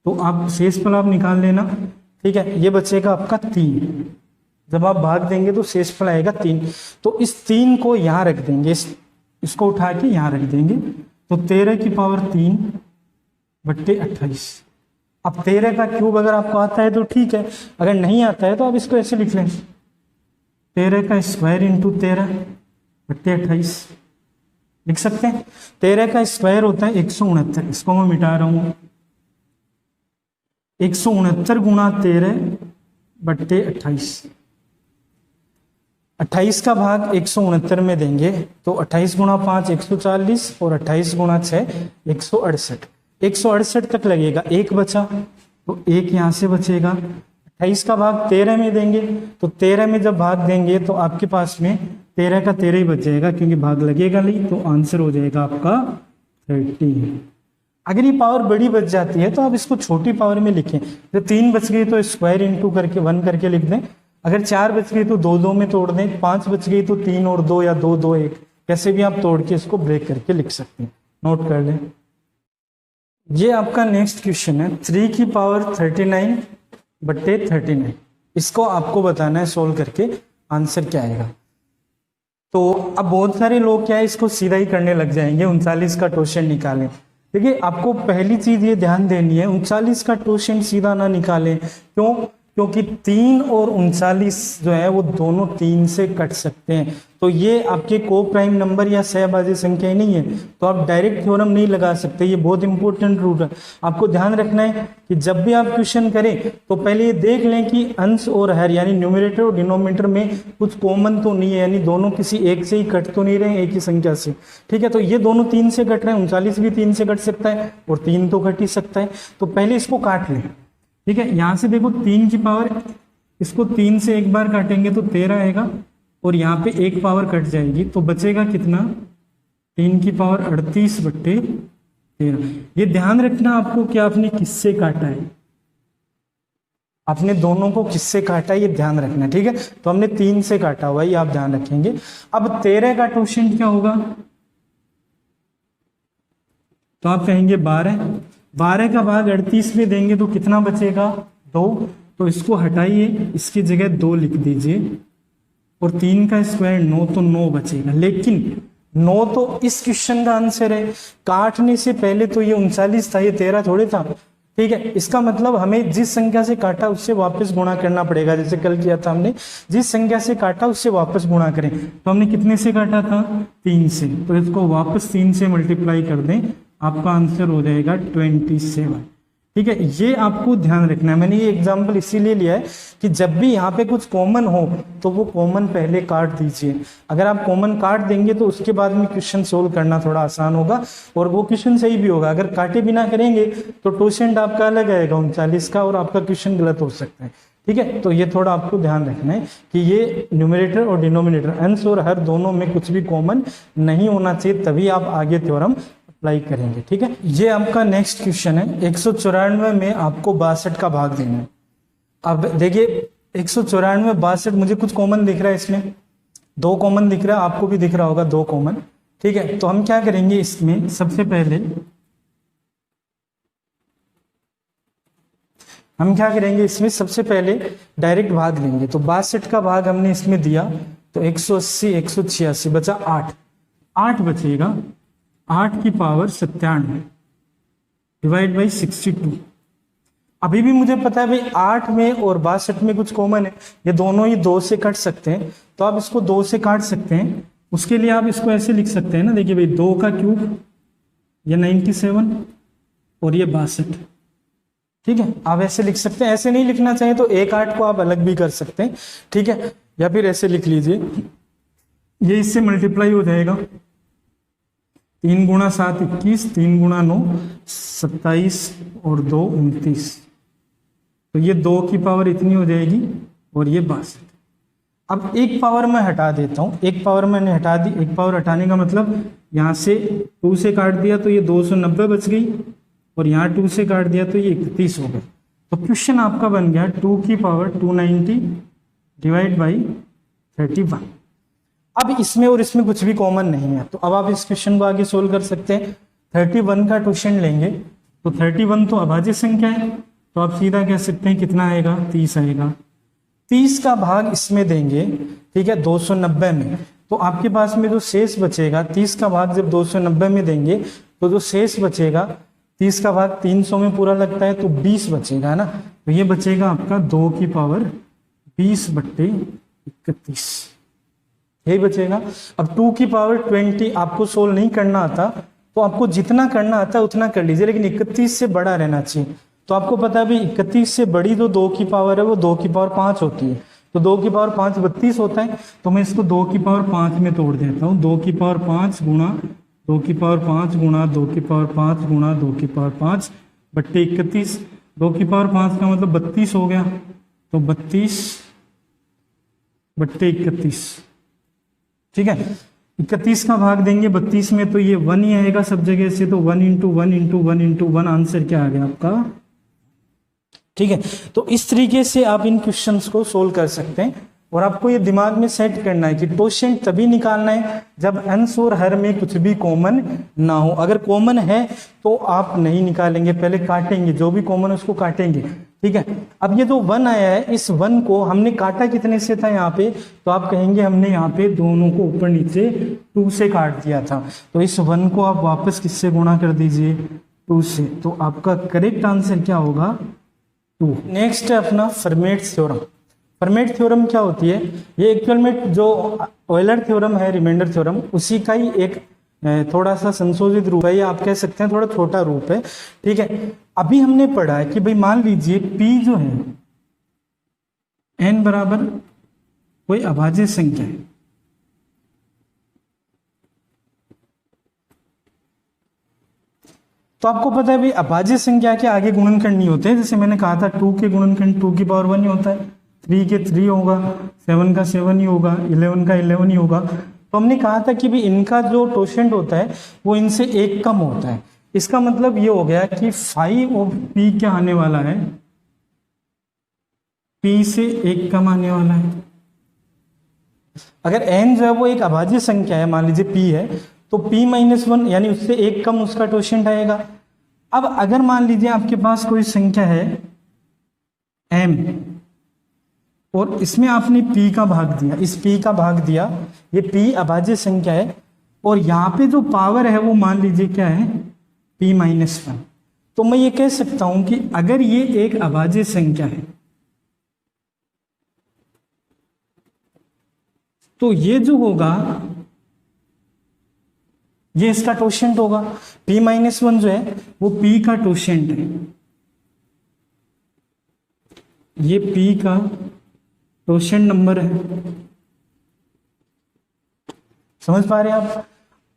Speaker 1: तो आप शेषफल आप निकाल लेना। ठीक है, ये बचेगा आपका 3। जब आप भाग देंगे तो शेषफल आएगा 3। तो इस 3 को यहाँ रख देंगे, इसको उठा के यहाँ रख देंगे, तो 13 की पावर 3 बट्टे 28। अब 13 का क्यूब अगर आपको आता है तो ठीक है, अगर नहीं आता है तो आप इसको ऐसे लिख लें, 13 का स्क्वायर इंटू 13 बट्टे 28 लिख सकते हैं। 13 का स्क्वायर होता है 169, इसको मैं मिटा रहा हूँ, 169 गुणा 13 बट्टे 28। 28 का भाग 169 में देंगे तो 28 गुणा 5 140 और 28 गुणा 6 168। 168 तक लगेगा, एक बचा तो एक यहाँ से बचेगा। 28 का भाग 13 में देंगे तो 13 में जब भाग देंगे तो आपके पास में 13 का 13 ही बच जाएगा, क्योंकि भाग लगेगा नहीं, तो आंसर हो जाएगा आपका 30। अगर ये पावर बड़ी बच जाती है तो आप इसको छोटी पावर में लिखें, तो 3 बच गई तो स्क्वायर इंटू करके 1 करके लिख दें, अगर 4 बच गई तो 2 2 में तोड़ दें, 5 बच गई तो 3 और 2 या 2 2 1, कैसे भी आप तोड़ के इसको ब्रेक करके लिख सकते हैं, नोट कर लें। ये आपका नेक्स्ट क्वेश्चन है, 3 की पावर 39 बट्टे 39। इसको आपको बताना है सोल्व करके आंसर क्या आएगा। तो अब बहुत सारे लोग क्या है इसको सीधा ही करने लग जाएंगे, 39 का टोशन निकालें। देखिए आपको पहली चीज ये ध्यान देनी है, 39 का टोशन सीधा ना निकालें। क्यों? क्योंकि 3 और 39 जो है वो दोनों 3 से कट सकते हैं, तो ये आपके को प्राइम नंबर या सहभाज्य संख्या नहीं है, तो आप डायरेक्ट थ्योरम नहीं लगा सकते। ये बहुत इंपॉर्टेंट रूल है, आपको ध्यान रखना है कि जब भी आप क्वेश्चन करें तो पहले ये देख लें कि अंश और हर यानी न्यूमरेटर और डिनोमिनेटर में कुछ कॉमन तो नहीं है, यानी दोनों किसी एक से ही कट तो नहीं रहे, एक ही संख्या से। ठीक है, तो ये दोनों 3 से कट रहे हैं, 39 भी 3 से कट सकता है और 3 तो कट ही सकता है, तो पहले इसको काट लें। ठीक है, यहां से देखो 3 की पावर, इसको 3 से एक बार काटेंगे तो 13 आएगा, और यहाँ पे एक पावर कट जाएगी तो बचेगा कितना, 3 की पावर 38 बट्टे 13। ये ध्यान रखना आपको कि आपने किससे काटा है, आपने दोनों को किससे काटा है ये ध्यान रखना। ठीक है, तो हमने 3 से काटा हुआ है, ये आप ध्यान रखेंगे। अब 13 का टोशेंट क्या होगा, तो आप कहेंगे 12 का भाग 38 में देंगे तो कितना बचेगा, 2, तो इसको हटाइए, इसकी जगह 2 लिख दीजिए, और 3 का स्क्वायर 9, तो 9 बचेगा। लेकिन 9 तो इस क्वेश्चन का आंसर है, काटने से पहले तो ये 39 था, ये 13 थोड़े था। ठीक है, इसका मतलब हमें जिस संख्या से काटा उससे वापस गुणा करना पड़ेगा, जैसे कल किया था हमने, जिस संख्या से काटा उससे वापस गुणा करें। तो हमने कितने से काटा था, 3 से, तो इसको वापस 3 से मल्टीप्लाई कर दें, आपका आंसर हो जाएगा 27। ठीक है, ये आपको ध्यान रखना है। मैंने ये एग्जांपल इसीलिए लिया है कि जब भी यहाँ पे कुछ कॉमन हो तो वो कॉमन पहले काट दीजिए। अगर आप कॉमन काट देंगे तो उसके बाद में क्वेश्चन सोल्व करना थोड़ा आसान होगा और वो क्वेश्चन सही भी होगा। अगर काटे बिना करेंगे तो टोशेंट आपका अलग आएगा 39 का और आपका क्वेश्चन गलत हो सकता है। ठीक है, तो ये थोड़ा आपको ध्यान रखना है कि ये न्यूमरेटर और डिनोमिनेटर, अंश और हर दोनों में कुछ भी कॉमन नहीं होना चाहिए, तभी आप आगे थ्योरम अप्लाई करेंगे। ठीक है, ये आपका नेक्स्ट क्वेश्चन है, 194 में आपको 62 का भाग देना है। अब देखिए 194 62, मुझे कुछ कॉमन दिख रहा है, इसमें 2 कॉमन दिख रहा है, आपको भी दिख रहा होगा 2 कॉमन। ठीक है, तो हम क्या करेंगे, इसमें सबसे पहले डायरेक्ट भाग लेंगे। तो 62 का भाग हमने इसमें दिया तो 180 186 बचा 8 बचेगा, 8 की पावर 97 डिवाइड बाई 62। अभी भी मुझे पता है भाई 8 में और 62 में कुछ कॉमन है, ये दोनों ही 2 से कट सकते हैं, तो आप इसको 2 से काट सकते हैं। उसके लिए आप इसको ऐसे लिख सकते हैं ना, देखिए भाई 2 का क्यूब ये 97 और ये 62, ठीक है। आप ऐसे लिख सकते हैं, ऐसे नहीं लिखना चाहिए तो 1/8 को आप अलग भी कर सकते हैं, ठीक है। या फिर ऐसे लिख लीजिए, ये इससे मल्टीप्लाई हो जाएगा, 3 गुणा 7 21, 3 गुणा 9 27 और 2 29, तो ये 2 की पावर इतनी हो जाएगी और ये 62। अब एक पावर मैं हटा देता हूँ, एक पावर मैंने हटा दी। एक पावर हटाने का मतलब यहाँ से 2 से काट दिया तो ये 290 बच गई, और यहाँ 2 से काट दिया तो ये 31 हो गए। तो क्वेश्चन आपका बन गया 2 की पावर 290 डिवाइड बाई 31। अब इसमें और इसमें कुछ भी कॉमन नहीं है, तो अब आप इस क्वेश्चन को आगे सोल्व कर सकते हैं। 31 का क्वेश्चन लेंगे तो 31 तो अभाज्य संख्या है, तो आप सीधा कह सकते हैं कितना आएगा, 30 आएगा। 30 का भाग इसमें देंगे, ठीक है, 290 में, तो आपके पास में जो शेष बचेगा, 30 का भाग जब 290 में देंगे तो जो शेष बचेगा, 30 का भाग 300 में पूरा लगता है तो 20 बचेगा, है ना। तो ये बचेगा आपका 2 की पावर 20/31, यही बचेगा। अब 2 की पावर 20 आपको सोल्व नहीं करना आता, तो आपको जितना करना आता है उतना कर लीजिए, लेकिन 31 से बड़ा रहना चाहिए। तो आपको पता है भाई 31 से बड़ी जो 2 की पावर है वो 2 की पावर 5 होती है, तो 2 की पावर 5 32 होता है। तो मैं इसको 2 की पावर 5 में तोड़ देता हूँ, 2 की पावर 5 गुणा 2 की पावर 5 गुणा 2 की पावर 5 गुणा 2 की पावर 5 बट्टे 31। 2 की पावर 5 का मतलब 32 हो गया, तो 32 बट्टे 31, ठीक है। 31 का भाग देंगे 32 में तो ये 1 ही आएगा सब जगह से, तो 1 × 1 × 1 × 1 आंसर क्या आ गया आपका, ठीक है। तो इस तरीके से आप इन क्वेश्चंस को सोल्व कर सकते हैं, और आपको ये दिमाग में सेट करना है कि क्वोशिएंट तभी निकालना है जब अंश और हर में कुछ भी कॉमन ना हो। अगर कॉमन है तो आप नहीं निकालेंगे, पहले काटेंगे, जो भी कॉमन है उसको काटेंगे, ठीक है। अब ये जो 1 आया है, इस 1 को हमने काटा कितने से था यहाँ पे, तो आप कहेंगे हमने यहाँ पे दोनों को ऊपर नीचे 2 से काट दिया था, तो इस 1 को आप वापस किससे गुणा कर दीजिए, 2 से, तो आपका करेक्ट आंसर क्या होगा, 2। नेक्स्ट है अपना फर्मेट थ्योरम। फर्मेट थ्योरम क्या होती है, ये एक्चुअल में जो ऑयलर थ्योरम है, रिमाइंडर थ्योरम, उसी का ही एक थोड़ा सा संशोधित रूप है, या आप कह सकते हैं थोड़ा छोटा रूप है, ठीक है। अभी हमने पढ़ा है कि भाई मान लीजिए P जो है n बराबर कोई अभाज्य संख्या है, तो आपको पता है भाई अभाज्य संख्या के आगे गुणनखंड नहीं होते हैं, जैसे मैंने कहा था 2 के गुणनखंड 2 की पावर 1 ही होता है, 3 के 3 होगा, 7 का 7 ही होगा, 11 का 11 ही होगा। तो हमने कहा था कि भी इनका जो क्वोशिएंट होता है वो इनसे 1 कम होता है। इसका मतलब ये हो गया कि 5 ऑफ P क्या आने वाला है, P से 1 कम आने वाला है। अगर n जो है वो एक अभाज्य संख्या है, मान लीजिए P है, तो P - 1 यानी उससे 1 कम उसका क्वोशिएंट आएगा। अब अगर मान लीजिए आपके पास कोई संख्या है m, और इसमें आपने P का भाग दिया, इस P का भाग दिया, ये P अभाज्य संख्या है, और यहाँ पे जो पावर है वो मान लीजिए क्या है, P - 1। तो मैं ये कह सकता हूं कि अगर ये एक अभाज्य संख्या है तो ये जो होगा ये इसका क्वोशिएंट होगा। P - 1 जो है वो P का क्वोशिएंट है, ये P का क्वोशिएंट नंबर है, समझ पा रहे हैं आप।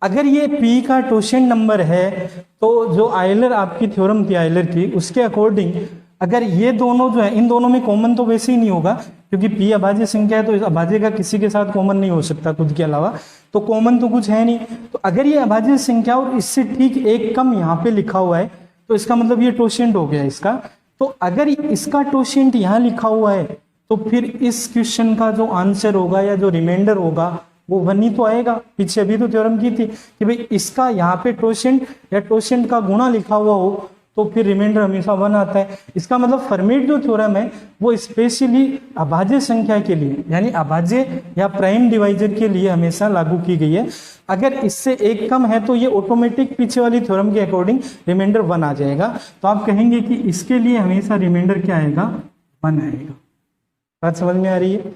Speaker 1: अगर ये P का क्वोशिएंट नंबर है तो जो आयलर आपकी थ्योरम थी आयलर की, उसके अकॉर्डिंग अगर ये दोनों जो है, इन दोनों में कॉमन तो वैसे ही नहीं होगा, क्योंकि P अभाज्य संख्या है तो इस अभाज्य का किसी के साथ कॉमन नहीं हो सकता खुद के अलावा, तो कॉमन तो कुछ है नहीं। तो अगर ये अभाज्य संख्या और इससे ठीक 1 कम यहाँ पे लिखा हुआ है तो इसका मतलब ये क्वोशिएंट हो गया इसका। तो अगर इसका क्वोशिएंट यहाँ लिखा हुआ है तो फिर इस क्वेश्चन का जो आंसर होगा या जो रिमाइंडर होगा वो 1 ही तो आएगा। पीछे अभी तो थ्योरम की थी कि भाई इसका यहाँ पे क्वोशिएंट या क्वोशिएंट का गुणा लिखा हुआ हो तो फिर रिमाइंडर हमेशा 1 आता है। इसका मतलब फर्मेट जो थ्योरम है वो स्पेशली अभाज्य संख्या के लिए, यानी अभाज्य या प्राइम डिवाइजर के लिए हमेशा लागू की गई है। अगर इससे 1 कम है तो ये ऑटोमेटिक पीछे वाली थ्योरम के अकॉर्डिंग रिमाइंडर 1 आ जाएगा। तो आप कहेंगे कि इसके लिए हमेशा रिमाइंडर क्या आएगा, 1 आएगा। बात समझ में आ रही है?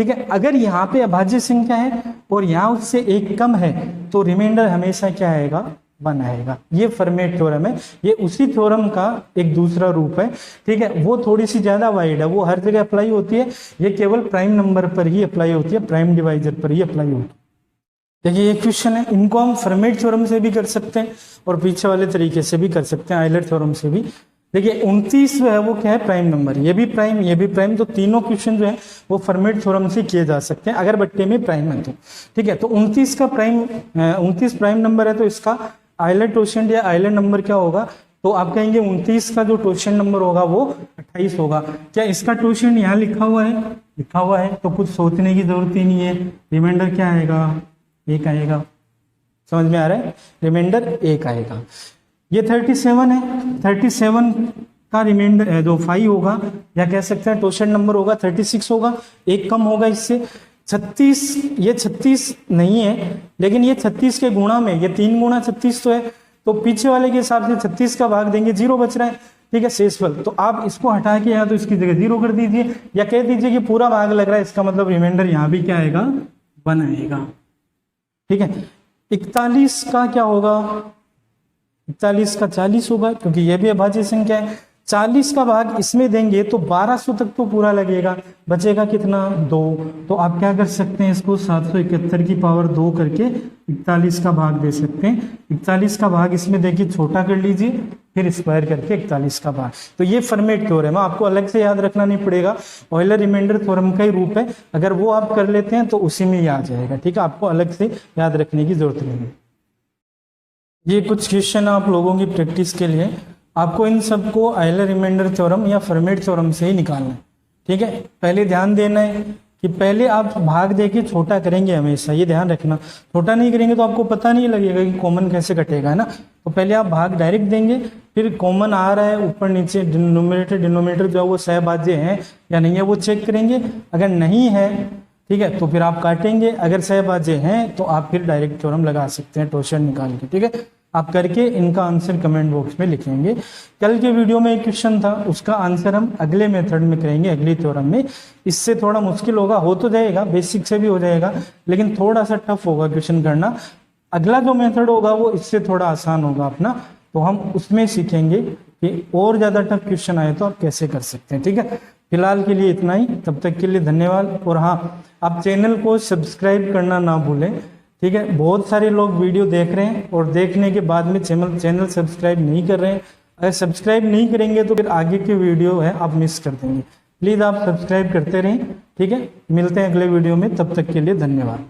Speaker 1: ठीक है। अगर यहाँ पे अभाज्य संख्या है और यहाँ उससे एक कम है तो रिमाइंडर हमेशा क्या आएगा, 1 आएगा। ये फर्मेट थ्योरम है, ये उसी थ्योरम का एक दूसरा रूप है, ठीक है। वो थोड़ी सी ज्यादा वाइड है, वो हर जगह अप्लाई होती है, ये केवल प्राइम नंबर पर ही अप्लाई होती है, प्राइम डिवाइजर पर ही अप्लाई होती है। देखिए ये क्वेश्चन है, इनको हम फर्मेट थ्योरम से भी कर सकते हैं और पीछे वाले तरीके से भी कर सकते हैं, आइलर थ्योरम से भी। देखिए 29 जो है वो क्या है, प्राइम नंबर, ये भी प्राइम ये भी प्राइम, तो तीनों क्वेश्चन जो है वो फर्मेट थ्योरम से किए जा सकते हैं अगर बट्टे में प्राइम है तो, ठीक है। तो 29 का प्राइम 29 प्राइम नंबर है तो इसका आइलर टोशेंट या आइलर नंबर क्या होगा, तो आप कहेंगे 29 का जो टोशेंट नंबर होगा वो 28 होगा। क्या इसका टोशेंट यहाँ लिखा हुआ है, लिखा हुआ है, तो कुछ सोचने की जरूरत ही नहीं है, रिमाइंडर क्या आएगा, 1 आएगा। समझ में आ रहा है, रिमाइंडर 1 आएगा। ये 37 है, 37 का रिमाइंडर जो 5 होगा, या कह सकते हैं टोशेंट नंबर होगा 36 होगा, एक कम होगा इससे। 36, ये 36 नहीं है, लेकिन ये 36 के गुणा में, ये 3 गुणा 36 तो है, तो पीछे वाले के हिसाब से 36 का भाग देंगे, 0 बच रहा है, ठीक है, शेषफल। तो आप इसको हटा के या तो इसकी जगह 0 कर दीजिए, या कह दीजिए कि पूरा भाग लग रहा है, इसका मतलब रिमाइंडर यहाँ भी क्या आएगा, 1 आएगा, ठीक है। 41 का क्या होगा, 41 का 40 होगा, क्योंकि ये भी अभाज्य संख्या है। 40 का भाग इसमें देंगे तो 1200 तक तो पूरा लगेगा, बचेगा कितना, 2। तो आप क्या कर सकते हैं, इसको 771 की पावर 2 करके 41 का भाग दे सकते हैं। 41 का भाग इसमें देखिए छोटा कर लीजिए, फिर स्क्वायर करके 41 का भाग। तो ये फर्मेट थ्योरम है, आपको अलग से याद रखना नहीं पड़ेगा, ऑयलर रिमाइंडर थ्योरम का ही रूप है। अगर वो आप कर लेते हैं तो उसी में ही आ जाएगा, ठीक है, आपको अलग से याद रखने की जरूरत नहीं है। ये कुछ क्वेश्चन आप लोगों की प्रैक्टिस के लिए, आपको इन सबको आइलर रिमाइंडर थ्योरम या फर्मेट थ्योरम से ही निकालना है, ठीक है। पहले ध्यान देना है कि पहले आप भाग देके छोटा करेंगे हमेशा, ये ध्यान रखना, छोटा नहीं करेंगे तो आपको पता नहीं लगेगा कि कॉमन कैसे कटेगा, है ना। तो पहले आप भाग डायरेक्ट देंगे, फिर कॉमन आ रहा है ऊपर नीचे, डिनोमिनेटर डिनोमिनेटर जो है वो सहभाज्य है या नहीं है वो चेक करेंगे, अगर नहीं है, ठीक है, तो फिर आप काटेंगे, अगर सहभाज्य हैं तो आप फिर डायरेक्ट थ्योरम लगा सकते हैं टोशेंट निकाल के, ठीक है। आप करके इनका आंसर कमेंट बॉक्स में लिखेंगे। कल के वीडियो में एक क्वेश्चन था, उसका आंसर हम अगले मेथड में करेंगे, अगली थ्योरम में। इससे थोड़ा मुश्किल होगा, हो तो जाएगा, बेसिक से भी हो जाएगा, लेकिन थोड़ा सा टफ होगा क्वेश्चन करना। अगला जो मेथड होगा वो इससे थोड़ा आसान होगा अपना, तो हम उसमें सीखेंगे कि और ज़्यादा टफ क्वेश्चन आए तो आप कैसे कर सकते हैं, ठीक है। फिलहाल के लिए इतना ही, तब तक के लिए धन्यवाद। और हाँ, आप चैनल को सब्सक्राइब करना ना भूलें, ठीक है। बहुत सारे लोग वीडियो देख रहे हैं और देखने के बाद में चैनल सब्सक्राइब नहीं कर रहे हैं। अगर सब्सक्राइब नहीं करेंगे तो फिर आगे के वीडियो है आप मिस कर देंगे। प्लीज़ आप सब्सक्राइब करते रहें, ठीक है। मिलते हैं अगले वीडियो में, तब तक के लिए धन्यवाद।